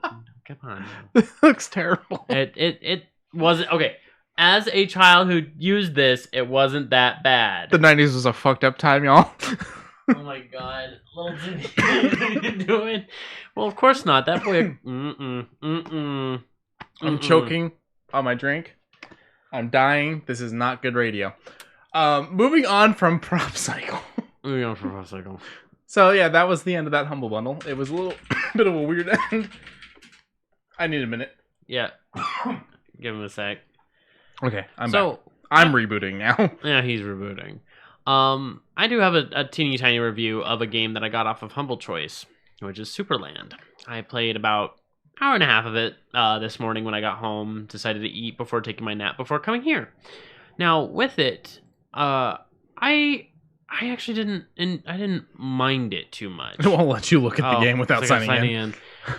Come on. It looks terrible. It wasn't... Okay. As a child who used this, it wasn't that bad. The 90s was a fucked up time, y'all. Oh my god. Little did he do it. Well, of course not. That boy... I'm choking on my drink. I'm dying. This is not good radio. Moving on from Prop Cycle. So, yeah, that was the end of that Humble Bundle. It was a little bit of a weird end. I need a minute. Yeah. Give him a sec. Okay, I'm back. I'm rebooting now. Yeah, he's rebooting. I do have a teeny tiny review of a game that I got off of Humble Choice, which is Superland. I played about an hour and a half of it this morning when I got home, decided to eat before taking my nap before coming here. Now, with it, I I actually didn't, and I didn't mind it too much. It won't let you look at the game without signing in.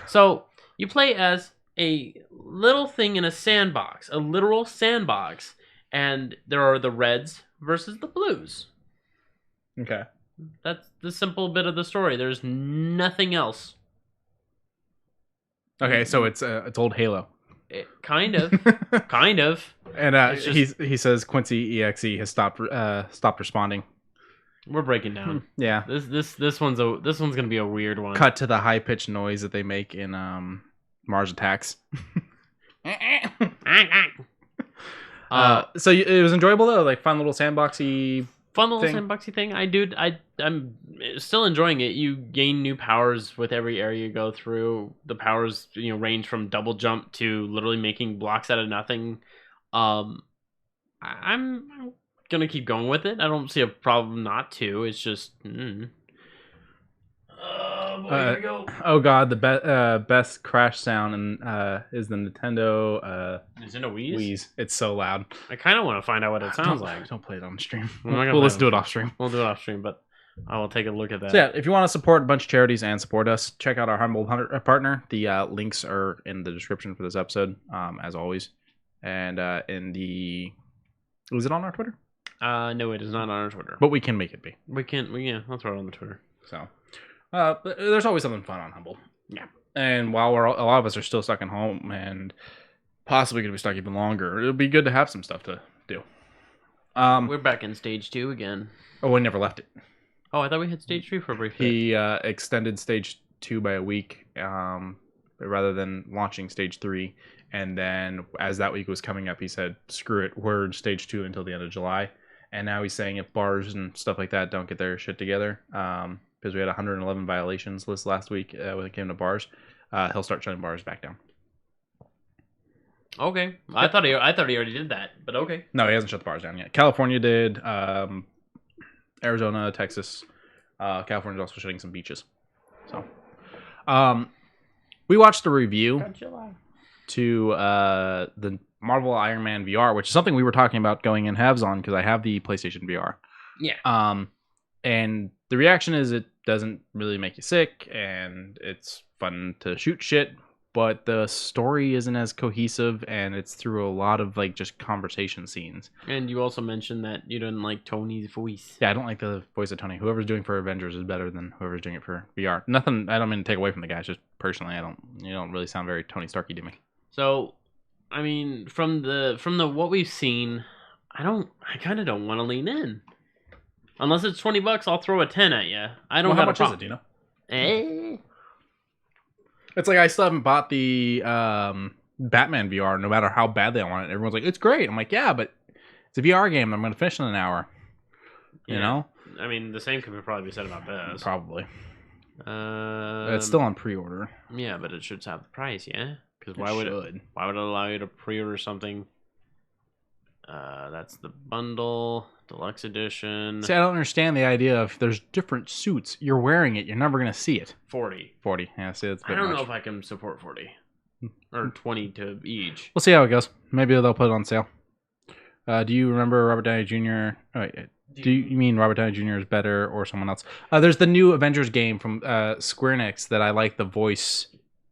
So you play as a little thing in a sandbox, a literal sandbox, and there are the reds versus the blues. Okay. That's the simple bit of the story. There's nothing else. Okay, so it's old Halo. Kind of. And he says Quincey EXE has stopped responding. We're breaking down. Yeah. This one's gonna be a weird one. Cut to the high pitched noise that they make in Mars Attacks. So it was enjoyable though, like fun little sandboxy. Sandboxy thing. I'm still enjoying it. You gain new powers with every area you go through. The powers range from double jump to literally making blocks out of nothing. I'm gonna keep going with it. I don't see a problem not to. It's just. Oh boy, here we go. Oh god, the best crash sound is the Nintendo Wii's. It's so loud. I kind of want to find out what it sounds like. Don't play it on stream. Let's do it off stream. We'll do it off stream, but I will take a look at that. So yeah, if you want to support a bunch of charities and support us, check out our humble partner. The links are in the description for this episode, as always. And is it on our Twitter? No, it is not on our Twitter. But we can make it be. I'll throw it on the Twitter. So, but there's always something fun on Humble. Yeah. And while a lot of us are still stuck at home and possibly going to be stuck even longer, it'll be good to have some stuff to do. We're back in stage 2 again. Oh, we never left it. Oh, I thought we had stage 3 for a brief bit. He extended stage 2 by a week, rather than launching stage 3. And then as that week was coming up, he said, screw it, we're in stage 2 until the end of July. And now he's saying if bars and stuff like that don't get their shit together, because we had 111 violations list last week when it came to bars, he'll start shutting bars back down. Okay, I thought he already did that, but okay. No, he hasn't shut the bars down yet. California did, Arizona, Texas. California's also shutting some beaches. So, we watched a review to the Marvel Iron Man VR, which is something we were talking about going in halves on because I have the PlayStation VR. Yeah. And the reaction is it doesn't really make you sick, and it's fun to shoot shit, but the story isn't as cohesive, and it's through a lot of like just conversation scenes. And you also mentioned that you didn't like Tony's voice. Yeah, I don't like the voice of Tony. Whoever's doing for Avengers is better than whoever's doing it for VR. Nothing. I don't mean to take away from the guys. Just personally, you don't really sound very Tony Starky to me. So, I mean, from the what we've seen, I kind of don't want to lean in. Unless it's $20, I'll throw a 10 at you. I don't. Well, how much is it? Do you know? It's like I still haven't bought the Batman VR, no matter how badly I want it. Everyone's like, it's great. I'm like, yeah, but it's a VR game. I'm going to finish in an hour. You know? I mean, the same could probably be said about this. Probably. It's still on pre-order. Yeah, but it should have the price, yeah? Because why would it allow you to pre-order something? That's the bundle, deluxe edition. See, I don't understand the idea of there's different suits. You're wearing it. You're never going to see it. 40. Yeah, see, that's a bit I don't much. know if I can support 40. Or 20 to each. We'll see how it goes. Maybe they'll put it on sale. Do you remember Robert Downey Jr.? Oh, wait, do you mean Robert Downey Jr. is better or someone else? There's the new Avengers game from Square Enix that I like the voice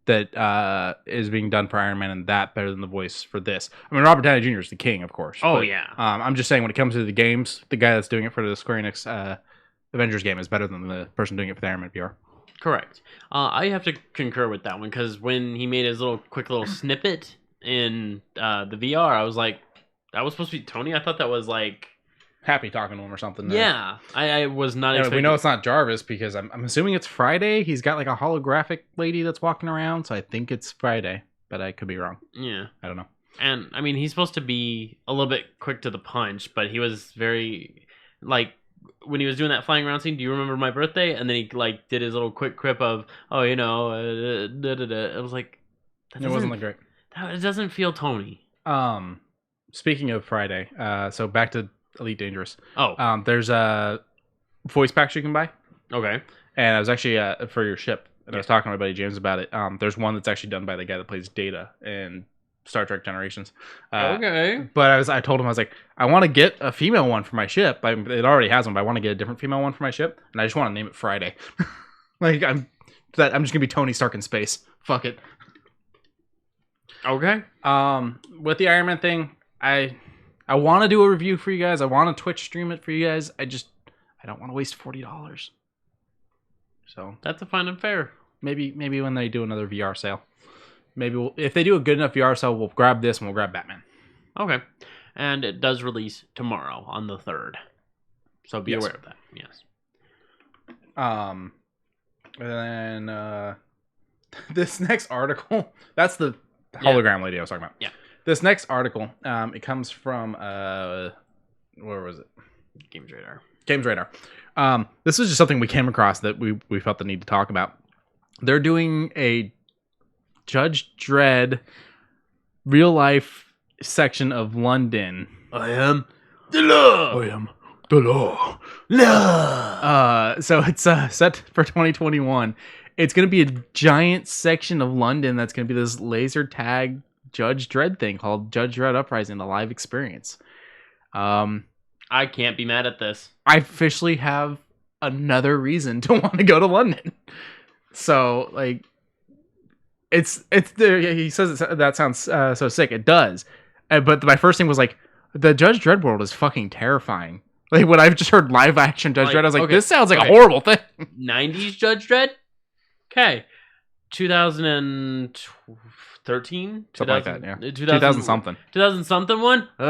that is being done for Iron Man, and that better than the voice for this. I mean, Robert Downey Jr. is the king, of course. Oh, but, yeah. I'm just saying when it comes to the games, the guy that's doing it for the Square Enix Avengers game is better than the person doing it for the Iron Man VR. Correct. I have to concur with that one, because when he made his quick little snippet in the VR, I was like, that was supposed to be Tony? I thought that was like... Happy talking to him or something. Yeah, I was not expecting... We know it's not Jarvis because I'm assuming it's Friday. He's got like a holographic lady that's walking around, so I think it's Friday, but I could be wrong. Yeah. I don't know. And, I mean, he's supposed to be a little bit quick to the punch, but he was very... Like, when he was doing that flying around scene, do you remember my birthday? And then he, like, did his little quick quip of, oh, you know, It was like... It wasn't like great. It doesn't feel Tony. Speaking of Friday, so back to Elite Dangerous. Oh. There's voice packs you can buy. Okay. And I was actually for your ship, and I was talking to my buddy James about it. There's one that's actually done by the guy that plays Data in Star Trek Generations. Okay. But I told him, I was like, I want to get a female one for my ship. It already has one, but I want to get a different female one for my ship, and I just want to name it Friday. Like I'm just gonna be Tony Stark in space. Fuck it. Okay. With the Iron Man thing, I want to do a review for you guys. I want to Twitch stream it for you guys. I don't want to waste $40. So That's a fine and fair. maybe when they do another VR sale, maybe if they do a good enough VR sale, we'll grab this and we'll grab Batman. Okay. And it does release tomorrow on the 3rd. So be aware of that. Yes. And then this next article, that's the hologram lady I was talking about. Yeah. This next article, it comes from where was it? Games Radar. Games Radar. This was just something we came across that we felt the need to talk about. They're doing a Judge Dredd real life section of London. I am the law. I am the law. So it's set for 2021. It's going to be a giant section of London that's going to be this laser tag Judge Dredd thing called Judge Dredd Uprising, the live experience. I can't be mad at this. I officially have another reason to want to go to London. So, like, it's he says that sounds so sick. It does. But my first thing was like, the Judge Dredd world is fucking terrifying. Like, when I've just heard live action Judge Dredd, I was like, this sounds like a horrible thing. 90s Judge Dredd? Okay. 2013? Something like that, yeah. 2000 something. 2000 something one? I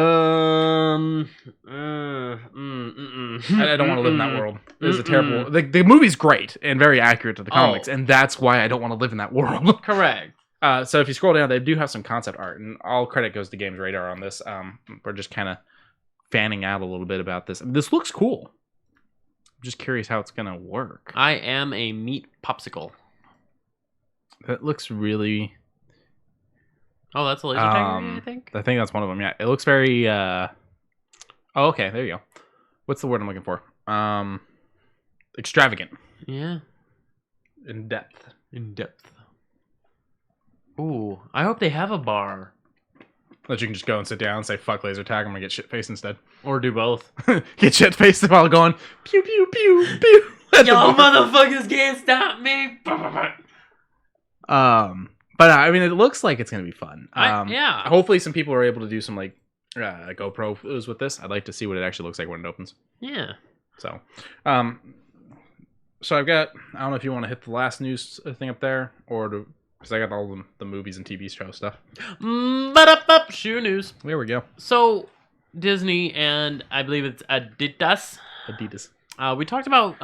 don't want to live in that world. It's a terrible... The movie's great and very accurate to the comics, and that's why I don't want to live in that world. Correct. So if you scroll down, they do have some concept art, and all credit goes to Games Radar on this. We're just kind of fanning out a little bit about this. This looks cool. I'm just curious how it's going to work. I am a meat popsicle. It looks really... Oh, that's a laser tag, I think? I think that's one of them, yeah. It looks very... Oh, okay, there you go. What's the word I'm looking for? Extravagant. Yeah. In depth. Ooh, I hope they have a bar. That you can just go and sit down and say, fuck laser tag, I'm gonna get shit-faced instead. Or do both. Get shit-faced while going, pew, pew, pew, pew. Y'all motherfuckers can't stop me. But I mean, it looks like it's gonna be fun. Yeah. Hopefully some people are able to do some, like, GoPros with this. I'd like to see what it actually looks like when it opens. Yeah. So, so I've got, I don't know if you want to hit the last news thing up there, or because I got all the movies and TV show stuff. Shoe news. There we go. So, Disney and I believe it's Adidas. We talked about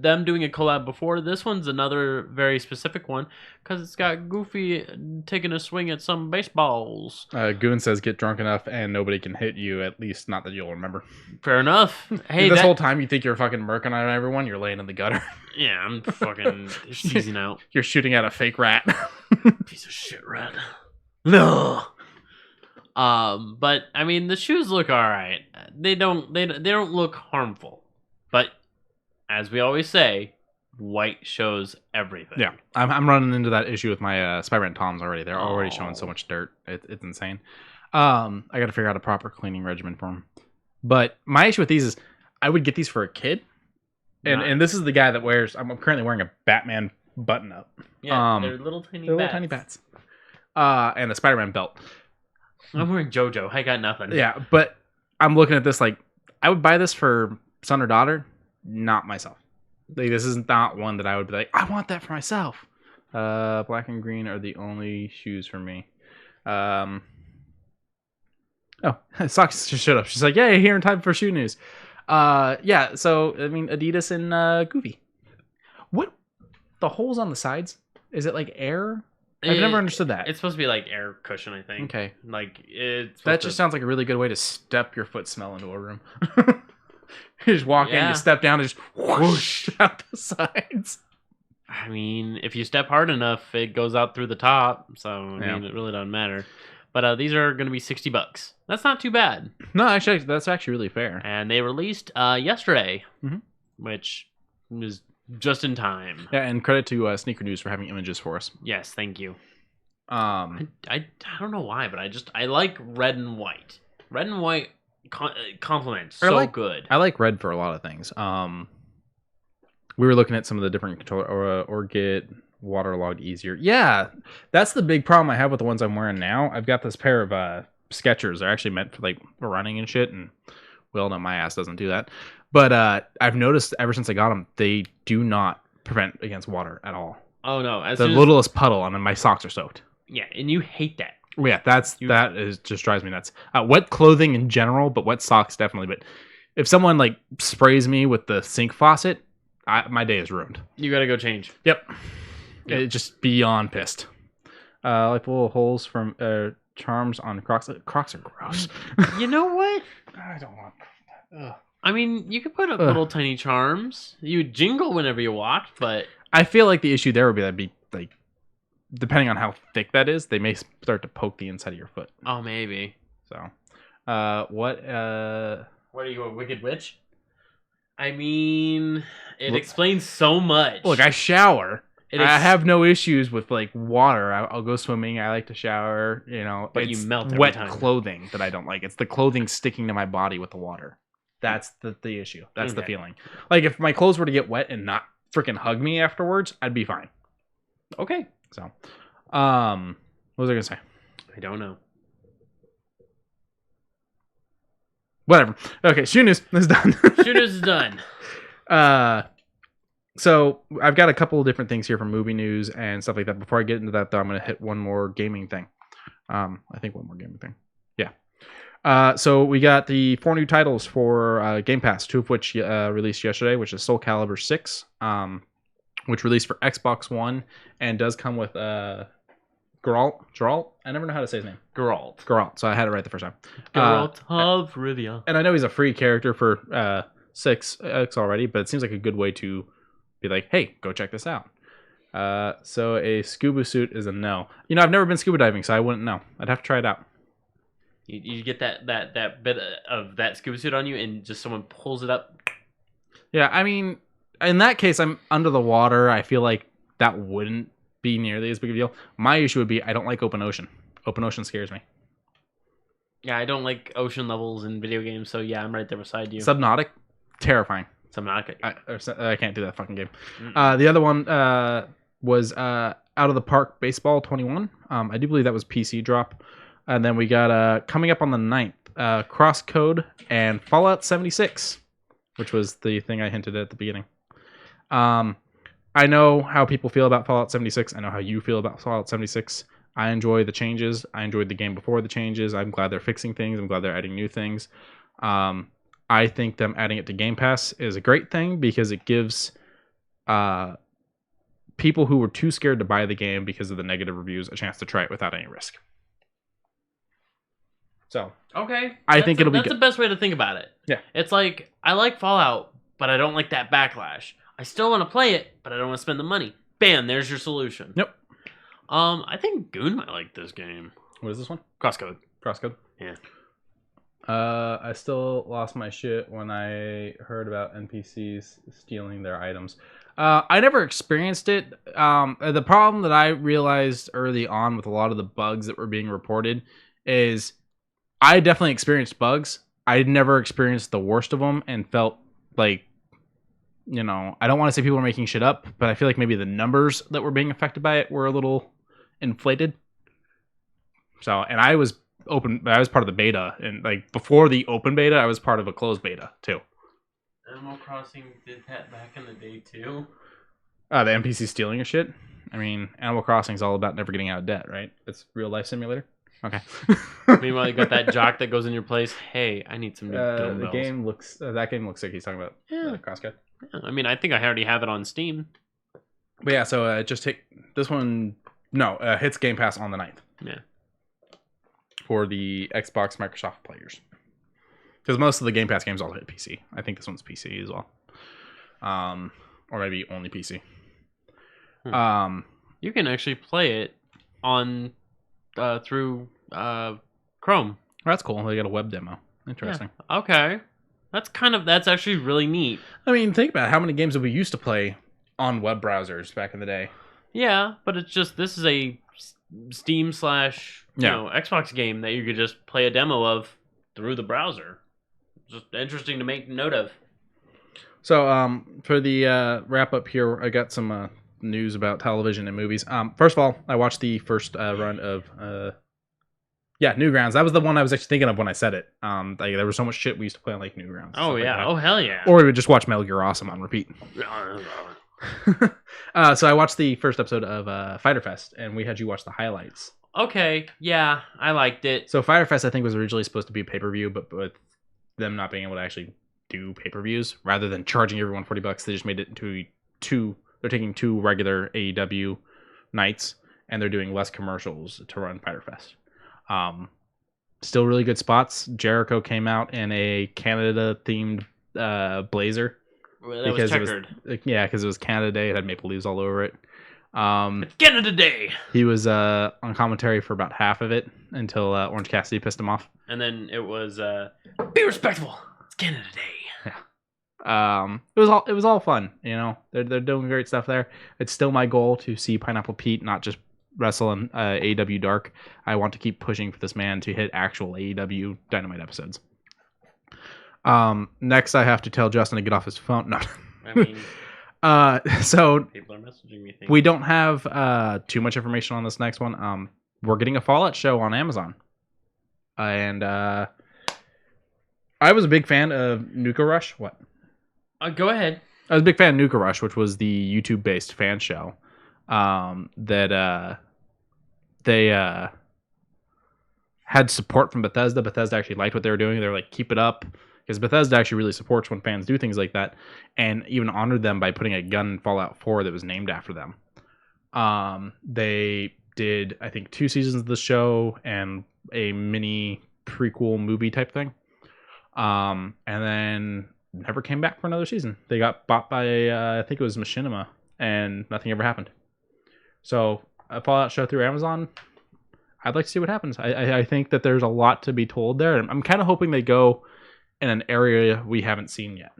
them doing a collab before. This one's another very specific one because it's got Goofy taking a swing at some baseballs. Goon says, get drunk enough and nobody can hit you, at least not that you'll remember. Fair enough. Hey, this whole time you think you're fucking murking on everyone, you're laying in the gutter. Yeah, I'm fucking seizing out. You're shooting at a fake rat. Piece of shit rat. No. But I mean, the shoes look all right. They don't look harmful. But as we always say, white shows everything. Yeah, I'm running into that issue with my Spider-Man Toms already. They're already showing so much dirt. It's insane. I got to figure out a proper cleaning regimen for them. But my issue with these is I would get these for a kid. And this is the guy that wears... I'm currently wearing a Batman button-up. Yeah, they're little tiny bats. And a Spider-Man belt. I'm wearing JoJo. I got nothing. Yeah, but I'm looking at this like... I would buy this for son or daughter, not myself. Like, this is not one that I would be like, I want that for myself. Black and green are the only shoes for me. Oh, Socks just showed up. She's like, yeah, here in time for shoe news. Yeah, so, I mean, Adidas and Goofy. What? The holes on the sides? Is it like air? I've never understood that. It's supposed to be like air cushion, I think. Okay. Like, it's... That just sounds like a really good way to step your foot smell into a room. You just walk in, you step down, and just whoosh out the sides. I mean, if you step hard enough, it goes out through the top. So, I mean, it really doesn't matter. But these are going to be $60. That's not too bad. No, actually, that's actually really fair. And they released yesterday, which is just in time. Yeah, and credit to Sneaker News for having images for us. Yes, thank you. I don't know why, but I like red and white. Red and white complement so good. I like red for a lot of things. We were looking at some of the different controller or get waterlogged easier. Yeah, that's the big problem I have with the ones I'm wearing now. I've got this pair of Skechers. They're actually meant for like running and shit, and we all know my ass doesn't do that. But I've noticed ever since I got them, they do not prevent against water at all. Oh no, the littlest puddle and then my socks are soaked. Yeah, and you hate that. Yeah, just drives me nuts. Wet clothing in general, but wet socks definitely. But if someone like sprays me with the sink faucet, my day is ruined. You gotta go change. Yep. It just beyond pissed. Like little holes from charms on Crocs. Crocs are gross. You know what? I don't want. Ugh. I mean, you could put up little tiny charms. You jingle whenever you walk, but I feel like the issue there would be that'd be like, depending on how thick that is, they may start to poke the inside of your foot. Oh, maybe. So, what are you, a wicked witch? I mean, it explains so much. Look, I shower. I have no issues with like water. I'll go swimming. I like to shower. You know, but you melt every wet time. Clothing that I don't like. It's the clothing sticking to my body with the water. That's the issue. That's the feeling. Like if my clothes were to get wet and not freaking hug me afterwards, I'd be fine. Okay. So, what was I gonna say? I don't know. Whatever. Okay, shoe news is done. Shoe news is done. So I've got a couple of different things here from movie news and stuff like that. Before I get into that, though, I'm gonna hit one more gaming thing. I think one more gaming thing. Yeah. So we got the 4 new titles for Game Pass, 2 of which released yesterday, which is Soul Calibur 6, which released for Xbox One and does come with Geralt. I never know how to say his name. Geralt. So I had it right the first time. Geralt of Rivia. And I know he's a free character for 6 already, but it seems like a good way to be like, hey, go check this out. So a scuba suit is a no. You know, I've never been scuba diving, so I wouldn't know. I'd have to try it out. You get that bit of that scuba suit on you, and just someone pulls it up. Yeah, I mean, in that case, I'm under the water. I feel like that wouldn't be nearly as big a deal. My issue would be I don't like open ocean. Open ocean scares me. Yeah, I don't like ocean levels in video games, so yeah, I'm right there beside you. Subnautic, terrifying. Subnautic. I can't do that fucking game. The other one was Out of the Park Baseball 21. I do believe that was PC drop. And then we got coming up on the 9th, Crosscode and Fallout 76, which was the thing I hinted at the beginning. I know how people feel about Fallout 76. I know how you feel about Fallout 76. I enjoy the changes. I enjoyed the game before the changes. I'm glad they're fixing things. I'm glad they're adding new things. I think them adding it to Game Pass is a great thing because it gives people who were too scared to buy the game because of the negative reviews a chance to try it without any risk. So okay, I think it'll be that's good. The best way to think about it. Yeah, it's like I like Fallout, but I don't like that backlash. I still want to play it, but I don't want to spend the money. Bam, there's your solution. Yep. I think Goon might like this game. What is this one? Crosscode. Yeah. I still lost my shit when I heard about NPCs stealing their items. I never experienced it. The problem that I realized early on with a lot of the bugs that were being reported is I definitely experienced bugs. I never experienced the worst of them and felt like, you know, I don't want to say people were making shit up, but I feel like maybe the numbers that were being affected by it were a little inflated. So, and I was part of the beta, and like before the open beta, I was part of a closed beta too. Animal Crossing did that back in the day too. The NPC stealing your shit. I mean, Animal Crossing is all about never getting out of debt, right? It's real life simulator. Okay. Meanwhile, you got that jock that goes in your place. Hey, I need some new dumbbells. That game looks like he's talking about Crosscode. Yeah, I mean, I think I already have it on Steam. But yeah, so just take this one. No, hits Game Pass on the 9th. Yeah. For the Xbox Microsoft players, because most of the Game Pass games all hit PC. I think this one's PC as well, or maybe only PC. You can actually play it on through Chrome. That's cool. They got a web demo. Interesting. Yeah. Okay, that's actually really neat. I mean, think about how many games that we used to play on web browsers back in the day. Yeah, but it's just this is a Steam slash Xbox game that you could just play a demo of through the browser. Just interesting to make note of. So for the wrap up here, I got some news about television and movies. First of all, I watched the first run of Newgrounds. That was the one I was actually thinking of when I said it. Like, there was so much shit we used to play on like Newgrounds. Oh yeah, oh hell yeah. Or we would just watch Metal Gear Awesome on repeat. So I watched the first episode of Fighter Fest, and we had you watch the highlights. Okay, yeah, I liked it. So Fighter Fest, I think, was originally supposed to be pay-per-view, but with them not being able to actually do pay-per-views, rather than charging everyone $40, they just made it into two. They're taking 2 regular AEW nights, and they're doing less commercials to run Fighter Fest. Still really good spots. Jericho came out in a Canada-themed blazer. Well, that was checkered. Because it was Canada Day. It had maple leaves all over it. It's Canada Day. He was on commentary for about half of it until Orange Cassidy pissed him off. And then it was be respectful. It's Canada Day. Yeah. It was all fun. You know, they're doing great stuff there. It's still my goal to see Pineapple Pete not just wrestle in AEW Dark. I want to keep pushing for this man to hit actual AEW Dynamite episodes. Next, I have to tell Justin to get off his phone. No. I mean, so people are messaging me. We don't have too much information on this next one. We're getting a Fallout show on Amazon, and I was a big fan of Nuka Rush. What? Go ahead. I was a big fan of Nuka Rush, which was the YouTube-based fan show that they had support from Bethesda. Bethesda actually liked what they were doing. They were like, keep it up. Because Bethesda actually really supports when fans do things like that, and even honored them by putting a gun in Fallout 4 that was named after them. They did, I think, 2 seasons of the show and a mini prequel movie type thing. And then never came back for another season. They got bought by, I think it was Machinima, and nothing ever happened. So, a Fallout show through Amazon, I'd like to see what happens. I think that there's a lot to be told there. I'm kind of hoping they go in an area we haven't seen yet.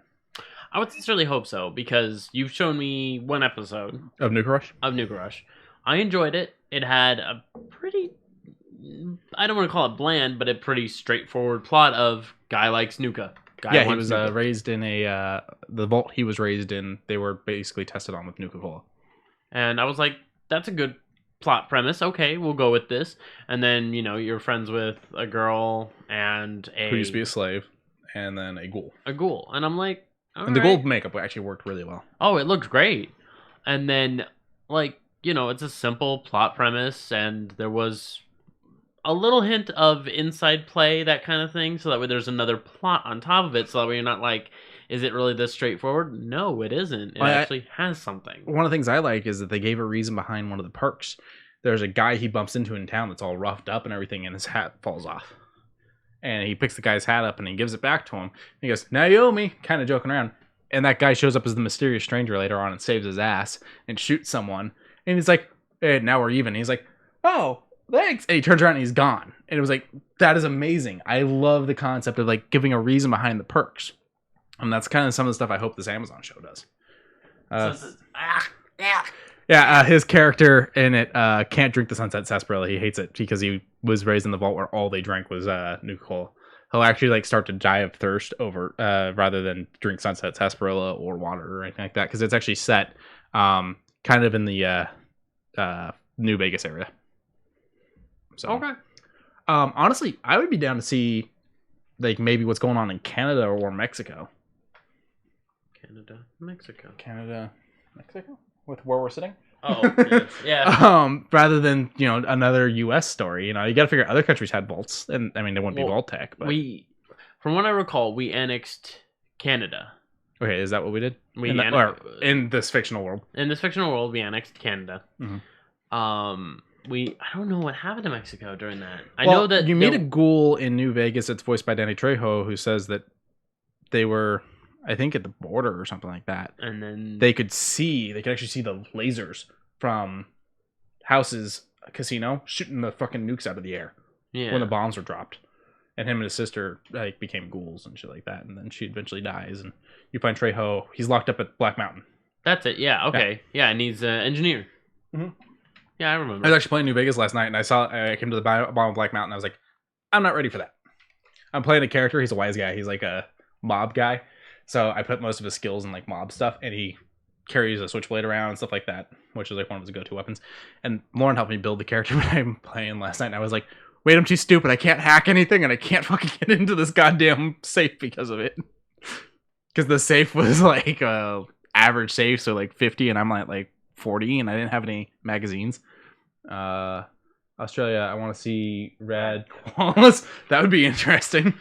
I would sincerely hope so, because you've shown me 1 episode of Nuka Rush. I enjoyed it. It had a pretty, I don't want to call it bland, but a pretty straightforward plot of guy likes Nuka. He was raised in the vault he was raised in. They were basically tested on with Nuka-Cola. And I was like, that's a good plot premise. Okay, we'll go with this. And then, you're friends with a girl and who used to be a slave. And then a ghoul. And I'm like, and the ghoul makeup actually worked really well. Oh, it looked great. And then, it's a simple plot premise, and there was a little hint of inside play, that kind of thing, so that way there's another plot on top of it, so that way you're not like, is it really this straightforward? No, it isn't. It actually has something. One of the things I like is that they gave a reason behind one of the perks. There's a guy he bumps into in town that's all roughed up and everything, and his hat falls off. And he picks the guy's hat up and he gives it back to him. He goes, "Now you owe me," kind of joking around. And that guy shows up as the mysterious stranger later on and saves his ass and shoots someone. And he's like, "Hey, now we're even." And he's like, "Oh, thanks." And he turns around and he's gone. And it was like, that is amazing. I love the concept of like giving a reason behind the perks. And that's kind of some of the stuff I hope this Amazon show does. His character in it can't drink the Sunset Sarsaparilla. He hates it because he was raised in the vault where all they drank was Nuka-Cola. He'll actually start to die of thirst over rather than drink Sunset Sarsaparilla or water or anything like that, because it's actually set kind of in the New Vegas area. So, okay. Honestly, I would be down to see like maybe what's going on in Canada or Mexico. Canada, Mexico. With where we're sitting. Oh, yes. Yeah. Rather than another U.S. story, you got to figure other countries had vaults, and I mean they wouldn't be vault tech. But from what I recall, we annexed Canada. Okay, is that what we did? In this fictional world. In this fictional world, we annexed Canada. Mm-hmm. I don't know what happened to Mexico during that. I know know that you meet a ghoul in New Vegas that's voiced by Danny Trejo, who says that they were, I think, at the border or something like that. And then they could actually see the lasers from House's casino shooting the fucking nukes out of the air when the bombs were dropped. And him and his sister became ghouls and shit like that. And then she eventually dies. And you find Trejo, he's locked up at Black Mountain. That's it. Yeah. Okay. Yeah, and he's an engineer. Mm-hmm. Yeah, I I remember. was actually playing New Vegas last night, and I came to the bottom of Black Mountain. I was like, I'm not ready for that. I'm playing a character. He's a wise guy. He's like a mob guy. So I put most of his skills in like mob stuff, and he carries a switchblade around and stuff like that, which is like one of his go-to weapons. And Lauren helped me build the character when I'm playing last night, and I was like, wait, I'm too stupid. I can't hack anything, and I can't fucking get into this goddamn safe because of it. Because the safe was like average safe, so like 50, and I'm like 40, and I didn't have any magazines. Australia, I want to see rad koalas. That would be interesting.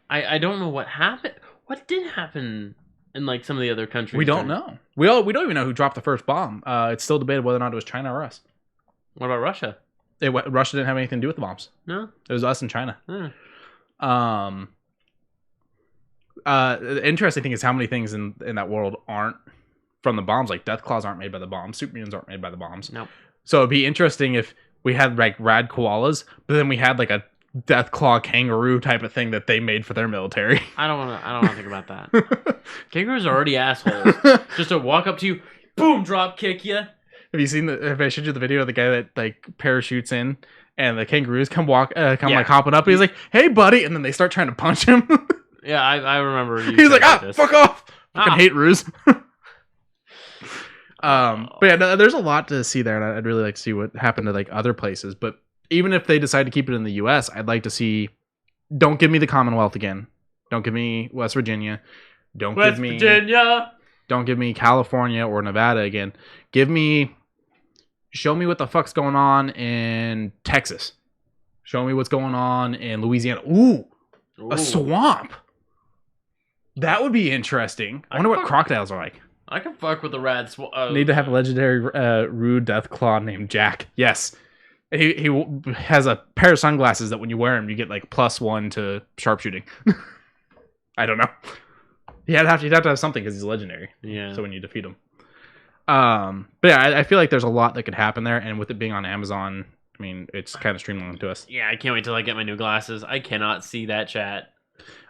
I don't know what happened. What did happen in like some of the other countries? We don't know. We don't even know who dropped the first bomb. It's still debated whether or not it was China or us. What about Russia? Russia didn't have anything to do with the bombs. No, it was us and China. Hmm. The interesting thing is how many things in that world aren't from the bombs. Like Deathclaws aren't made by the bombs. Super mutants aren't made by the bombs. Nope. So it'd be interesting if we had like rad koalas, but then we had like a Deathclaw kangaroo type of thing that they made for their military. I don't want to think about that. Kangaroos are already assholes. Just to walk up to you, boom, drop kick you. Have I showed you the video of the guy that like parachutes in and the kangaroos come like hopping up and he's like, hey buddy, and then they start trying to punch him. Yeah, I remember. He's like, fuck off. Fucking hate ruse. But yeah, no, there's a lot to see there, and I'd really like to see what happened to like other places. But even if they decide to keep it in the U.S., I'd like to see. Don't give me the Commonwealth again. Don't give me West Virginia. Don't give me California or Nevada again. Show me what the fuck's going on in Texas. Show me what's going on in Louisiana. Ooh. A swamp. That would be interesting. I wonder what crocodiles are like. I can fuck with the rad swamp. Need to have a legendary rude Deathclaw named Jack. Yes. He has a pair of sunglasses that when you wear them, you get like +1 to sharpshooting. I don't know. You'd have to have something because he's legendary. Yeah. So when you defeat him. But yeah, I feel like there's a lot that could happen there, and with it being on Amazon, I mean, it's kind of streamlined to us. Yeah, I can't wait till I get my new glasses. I cannot see that chat.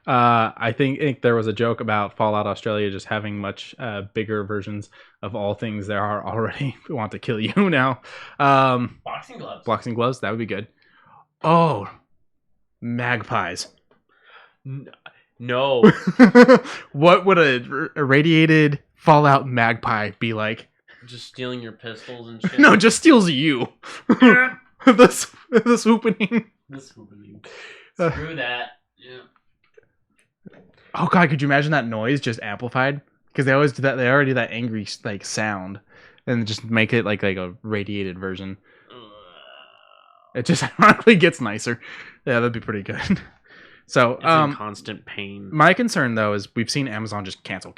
I think there was a joke about Fallout Australia just having much bigger versions of all things there are already want to kill you now. Boxing gloves. Boxing gloves, that would be good. Oh, magpies. No. What would a irradiated Fallout magpie be like? Just stealing your pistols and shit. No, just steals you. the swooping. The swooping. Screw that. Yeah. Oh god, could you imagine that noise just amplified? Because they always do that. They already do that angry like sound, and just make it like a radiated version. It just ironically gets nicer. Yeah, that'd be pretty good. So, it's in constant pain. My concern though is we've seen Amazon just cancel.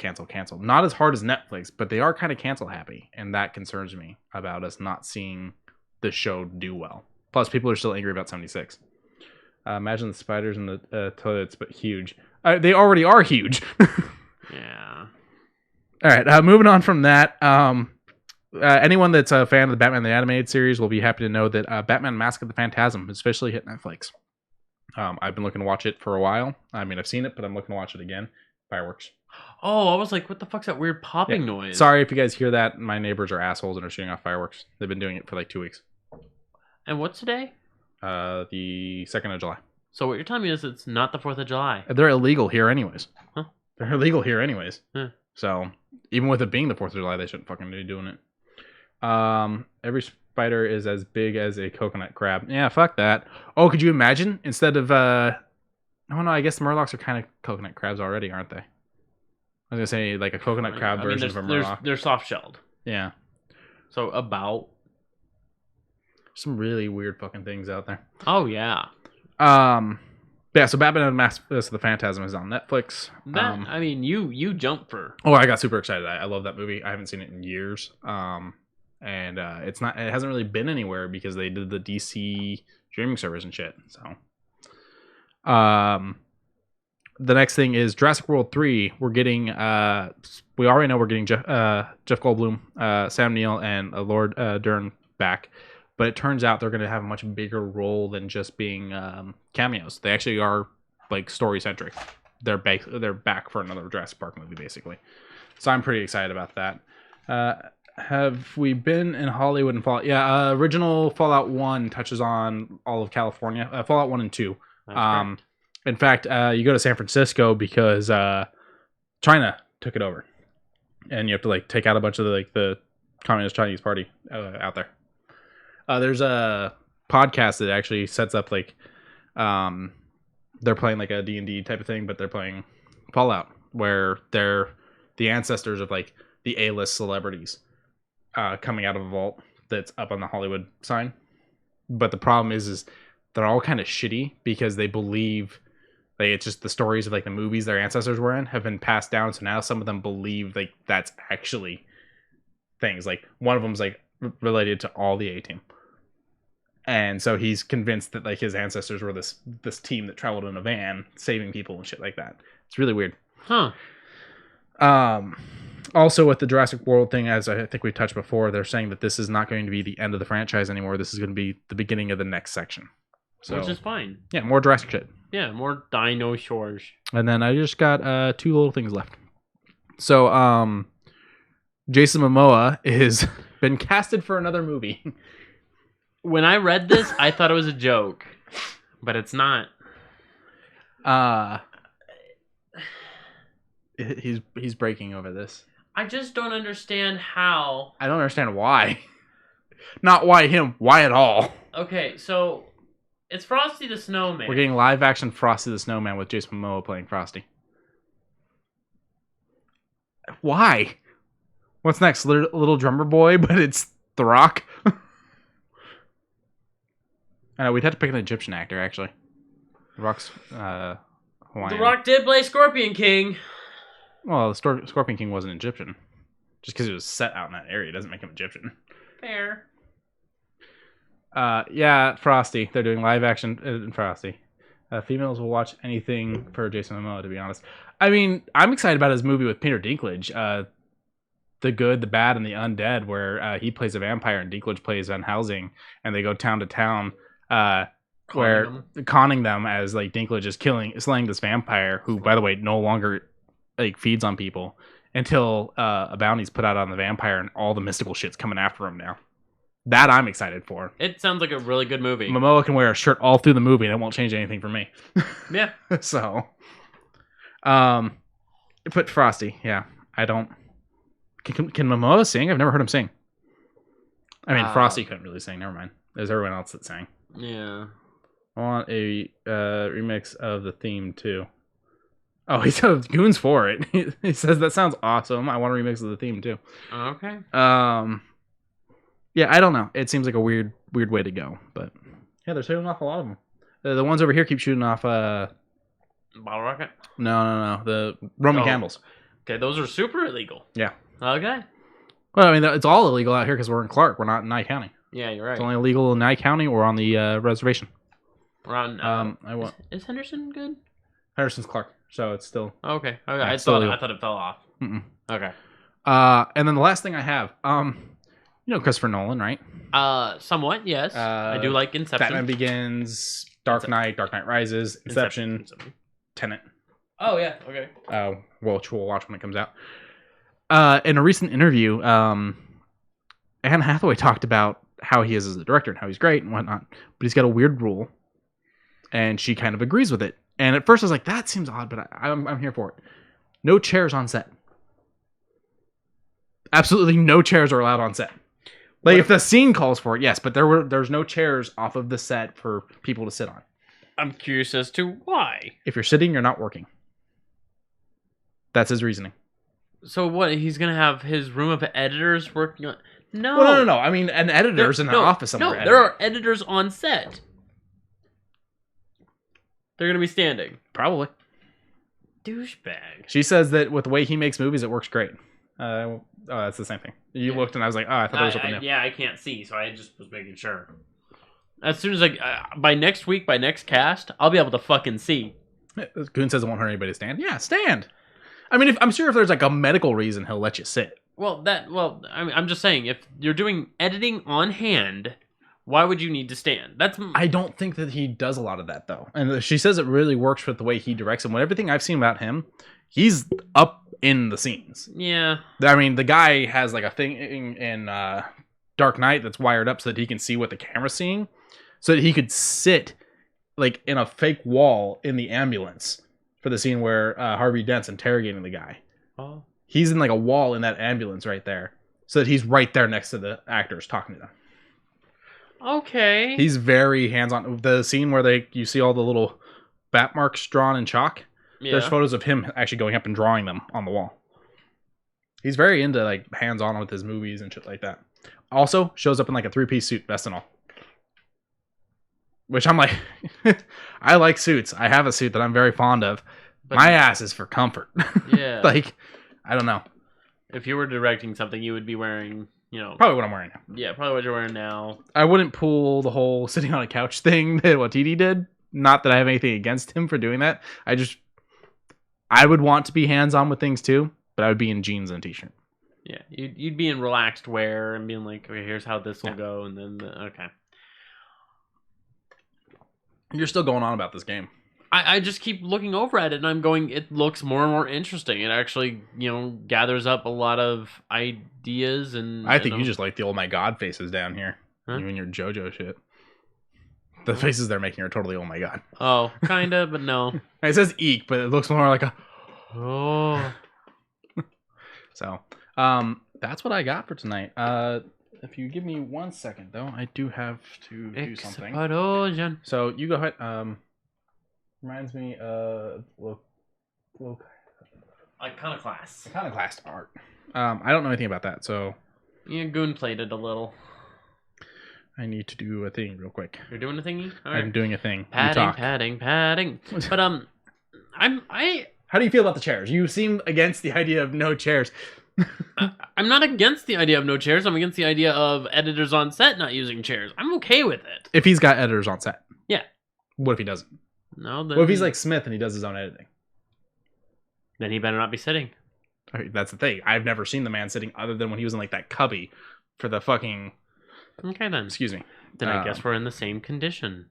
Not as hard as Netflix, but they are kind of cancel happy, and that concerns me about us not seeing the show do well. Plus, people are still angry about 76. Imagine the spiders in the toilets, but huge. They already are huge. Yeah. All right. Moving on from that. Anyone that's a fan of the Batman the Animated Series will be happy to know that Batman Mask of the Phantasm has officially hit Netflix. I've been looking to watch it for a while. I mean, I've seen it, but I'm looking to watch it again. Fireworks. Oh, I was like, what the fuck's that weird popping noise? Sorry if you guys hear that. My neighbors are assholes and are shooting off fireworks. They've been doing it for like 2 weeks. And what's today? The 2nd of July. So what you're telling me is it's not the 4th of July. They're illegal here anyways. Huh? They're illegal here anyways. Huh. So even with it being the 4th of July, they shouldn't fucking be doing it. Every spider is as big as a coconut crab. Yeah, fuck that. Oh, could you imagine? Instead of oh no, I guess the Murlocs are kind of coconut crabs already, aren't they? I was gonna say like a coconut crab version of a Murloc. They're soft shelled. Yeah. So about some really weird fucking things out there. Oh yeah. Yeah, so Batman and Mask of the Phantasm is on Netflix. I mean, you jump for. Oh, I got super excited. I love that movie. I haven't seen it in years. And it hasn't really been anywhere because they did the DC streaming service and shit. So, the next thing is Jurassic World 3. We're getting we already know we're getting Jeff Goldblum, Sam Neill, and Lord Dern back. But it turns out they're going to have a much bigger role than just being cameos. They actually are like story centric. They're back for another Jurassic Park movie, basically. So I'm pretty excited about that. Have we been in Hollywood and Fallout? Yeah, original Fallout 1 touches on all of California. Fallout 1 and 2. That's correct. In fact, you go to San Francisco because China took it over. And you have to like take out a bunch of the Communist Chinese Party out there. There's a podcast that actually sets up like they're playing like a D&D type of thing, but they're playing Fallout, where they're the ancestors of like the A-list celebrities coming out of a vault that's up on the Hollywood sign. But the problem is they're all kind of shitty because they believe like it's just the stories of like the movies their ancestors were in have been passed down. So now some of them believe like that's actually things. Like one of them's like related to all the A-Team. And so he's convinced that like his ancestors were this team that traveled in a van saving people and shit like that. It's really weird. Huh. Also with the Jurassic World thing, as I think we touched before, they're saying that this is not going to be the end of the franchise anymore. This is going to be the beginning of the next section. So, which is fine. Yeah, more Jurassic shit. Yeah, more dinosaurs. And then I just got 2 little things left. So, Jason Momoa is been casted for another movie. When I read this, I thought it was a joke, but it's not. He's breaking over this. I just don't understand how. I don't understand why. Not why him. Why at all? Okay, so it's Frosty the Snowman. We're getting live action Frosty the Snowman with Jason Momoa playing Frosty. Why? What's next? Little Drummer Boy, but it's The Rock. I know we'd have to pick an Egyptian actor actually. The Rock's Hawaiian. The Rock did play Scorpion King. Well, the Scorpion King wasn't Egyptian. Just because it was set out in that area doesn't make him Egyptian. Fair. Yeah, Frosty. They're doing live action in Frosty. Females will watch anything for Jason Momoa, to be honest. I mean, I'm excited about his movie with Peter Dinklage. The Good, the Bad, and the Undead, where he plays a vampire and Dinklage plays Van Helsing, and they go town to town, conning them as like Dinklage is slaying this vampire, who, by the way, no longer like feeds on people until a bounty's put out on the vampire, and all the mystical shit's coming after him now. That I'm excited for. It sounds like a really good movie. Momoa can wear a shirt all through the movie, and it won't change anything for me. Yeah. So, put Frosty. Yeah, I don't. Can Momoa sing? I've never heard him sing. I mean, Frosty couldn't really sing. Never mind. There's everyone else that sang. Yeah. I want a remix of the theme too. Oh, he said Goon's for it. He says that sounds awesome. I want a remix of the theme too. Okay. Yeah, I don't know. It seems like a weird way to go, but yeah, they're shooting off a lot of them. The ones over here keep shooting off. Bottle Rocket? No. The Roman candles. Okay, those are super illegal. Yeah. Okay. Well, I mean, it's all illegal out here because we're in Clark. We're not in Nye County. Yeah, you're right. It's only illegal in Nye County or on the reservation. We're on. Is Henderson good? Henderson's Clark, so it's still Okay. Yeah, I thought it fell off. Mm-mm. Okay. And then the last thing I have, you know Christopher Nolan, right? Somewhat, yes. I do like Inception. Batman Begins, Dark Knight Rises, Inception. Tenet. Oh yeah. Okay. Which we'll watch when it comes out. In a recent interview, Anne Hathaway talked about how he is as a director and how he's great and whatnot, but he's got a weird rule, and she kind of agrees with it. And at first I was like, that seems odd, but I'm here for it. No chairs on set. Absolutely no chairs are allowed on set. Like, if the scene calls for it, yes, but there's no chairs off of the set for people to sit on. I'm curious as to why. If you're sitting, you're not working. That's his reasoning. So what? He's gonna have his room of editors working on? No. Well, no. I mean, an editor's in an office somewhere. No, there are editors on set. They're gonna be standing. Probably. Douchebag. She says that with the way he makes movies, it works great. Oh, that's the same thing. You looked and I was like, oh, I thought there was something new. Yeah, I can't see, so I just was making sure. As soon as by next week, by next cast, I'll be able to fucking see. Goon says it won't hurt anybody to stand. Yeah, stand. I mean, I'm sure if there's like a medical reason, he'll let you sit. I'm just saying, if you're doing editing on hand, why would you need to stand? I don't think that he does a lot of that though, and she says it really works with the way he directs. And with everything I've seen about him, he's up in the scenes. Yeah. I mean, the guy has like a thing in Dark Knight that's wired up so that he can see what the camera's seeing, so that he could sit like in a fake wall in the ambulance for the scene where Harvey Dent's interrogating the guy. Oh. He's in like a wall in that ambulance right there, so that he's right there next to the actors talking to them. Okay. He's very hands-on. The scene where you see all the little bat marks drawn in chalk. Yeah. There's photos of him actually going up and drawing them on the wall. He's very into like hands-on with his movies and shit like that. Also shows up in like a 3-piece suit, vest and all. Which I'm like, I like suits. I have a suit that I'm very fond of. But my ass is for comfort. Yeah. Like, I don't know. If you were directing something, you would be wearing, probably what I'm wearing now. Yeah, probably what you're wearing now. I wouldn't pull the whole sitting on a couch thing that Watiti did. Not that I have anything against him for doing that. I would want to be hands-on with things too, but I would be in jeans and a t-shirt. Yeah, you'd be in relaxed wear and being like, okay, here's how this will go, and then okay. You're still going on about this game. I just keep looking over at it, and I'm going, it looks more and more interesting. It actually, gathers up a lot of ideas, and I think you just like the "Oh my God" faces down here. Huh? You and your JoJo shit. The faces they're making are totally "Oh my God." Oh, kinda, but no. It says "eek," but it looks more like a. Oh. So, that's what I got for tonight. If you give me 1 second, though, I do have to do something. Explosion. So you go ahead. Reminds me of Iconoclast art. I don't know anything about that, so Yeah, Goon played it a little. I need to do a thing real quick. You're doing a thingy? All I'm doing a thing. Padding. But How do you feel about the chairs? You seem against the idea of no chairs. I'm not against the idea of no chairs. I'm against the idea of editors on set not using chairs. I'm okay with it. If he's got editors on set. Yeah. What if he doesn't? No. Then, What if he's like Smith and he does his own editing? Then he better not be sitting. Okay, that's the thing. I've never seen the man sitting other than when he was in like that cubby for the fucking. Okay then. Excuse me. Then I guess we're in the same condition.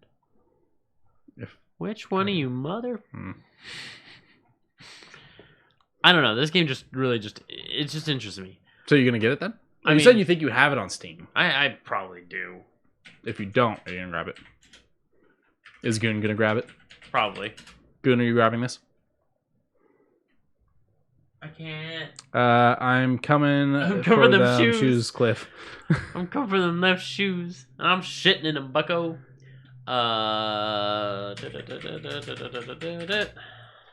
Which one of you mother? I don't know. This game just interests me. So you're gonna get it then? I You mean, said you think you have it on Steam. I probably do. If you don't, are you gonna grab it? Is Goon gonna grab it? Probably. Goon, are you grabbing this? I can't. I'm coming for them them shoes. Cliff. I'm coming for them left shoes, and I'm shitting in them, bucko. Oh,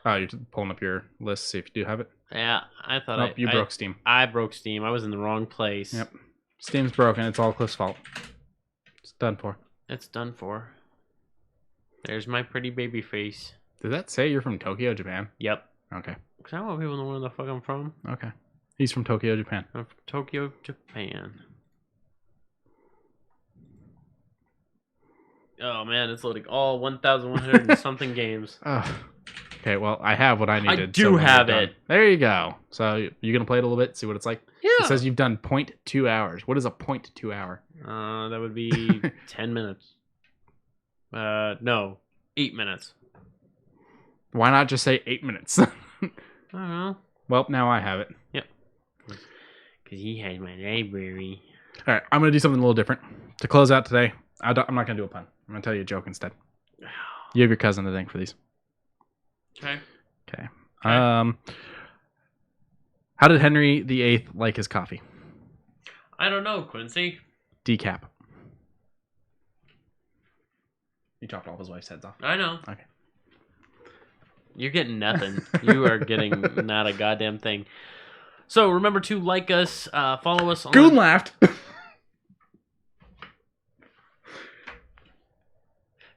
you're pulling up your list, see if you do have it. Yeah, I thought Nope, you broke Steam. I broke Steam. I was in the wrong place. Yep. Steam's broken. It's all Cliff's fault. It's done for. It's done for. There's my pretty baby face. Did that say you're from Tokyo, Japan? Yep. Okay. Because I want people to know where the fuck I'm from. Okay. He's from Tokyo, Japan. I'm from Tokyo, Japan. Oh man, it's loading all 1,100 and something games. Oh. Okay, well, I have what I needed. I do have it. There you go. So you gonna play it a little bit, see what it's like? Yeah. It says you've done 0.2 hours. What is a 0.2 hour? That would be 10 minutes. No, 8 minutes. Why not just say 8 minutes? I don't know. Well, now I have it. Yep. Because he has my library. All right, I'm gonna do something a little different to close out today. I'm not gonna do a pun. I'm gonna tell you a joke instead. You have your cousin to thank for these. Okay. How did Henry VIII like his coffee? I don't know, Quincy. Decap. He chopped all of his wife's heads off. I know. Okay. You're getting nothing. You are getting not a goddamn thing. So remember to like us, follow us on... Goon laughed.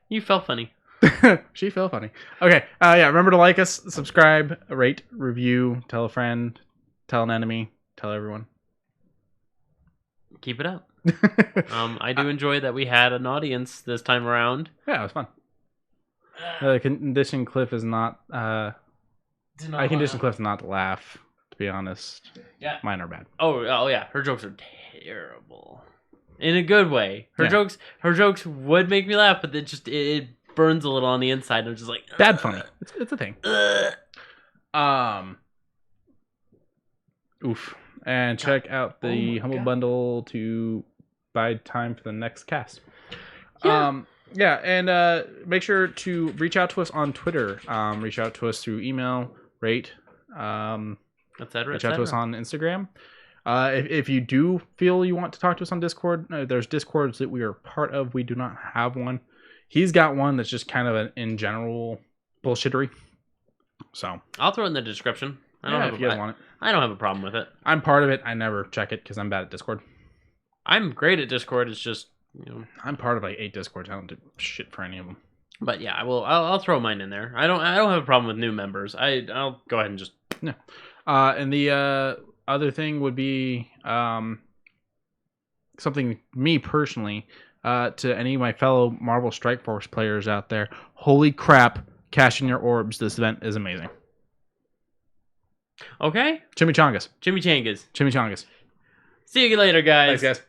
You felt funny. She felt funny. Okay. Yeah. Remember to like us, subscribe, rate, review, tell a friend, tell an enemy, tell everyone. Keep it up. I do enjoy that we had an audience this time around. Yeah, it was fun. The condition Cliff is not. I condition Cliff not to laugh. To be honest. Yeah. Mine are bad. Oh yeah. Her jokes are terrible. In a good way. Her Yeah. jokes would make me laugh, but it burns a little on the inside. I'm just like Bad funny. It's a thing. Oof. And check out the Humble Bundle to buy time for the next cast. Yeah. And make sure to reach out to us on Twitter. Reach out to us through email, rate, etc. Reach out to us on Instagram. If you do feel you want to talk to us on Discord, there's Discords that we are part of. We do not have one. He's got one that's just kind of an in general bullshittery. So I'll throw it in the description. I don't have a problem with it. I'm part of it. I never check it because I'm bad at Discord. I'm great at Discord. It's just, I'm part of like 8 Discords. I don't do shit for any of them. But yeah, I'll throw mine in there. I don't have a problem with new members. I'll go ahead and just And the other thing would be something me personally to any of my fellow Marvel Strike Force players out there. Holy crap! Cashing your orbs. This event is amazing. Okay. Chimichangas. Chimichangas. Chimichangas. See you later, guys. Thanks, guys.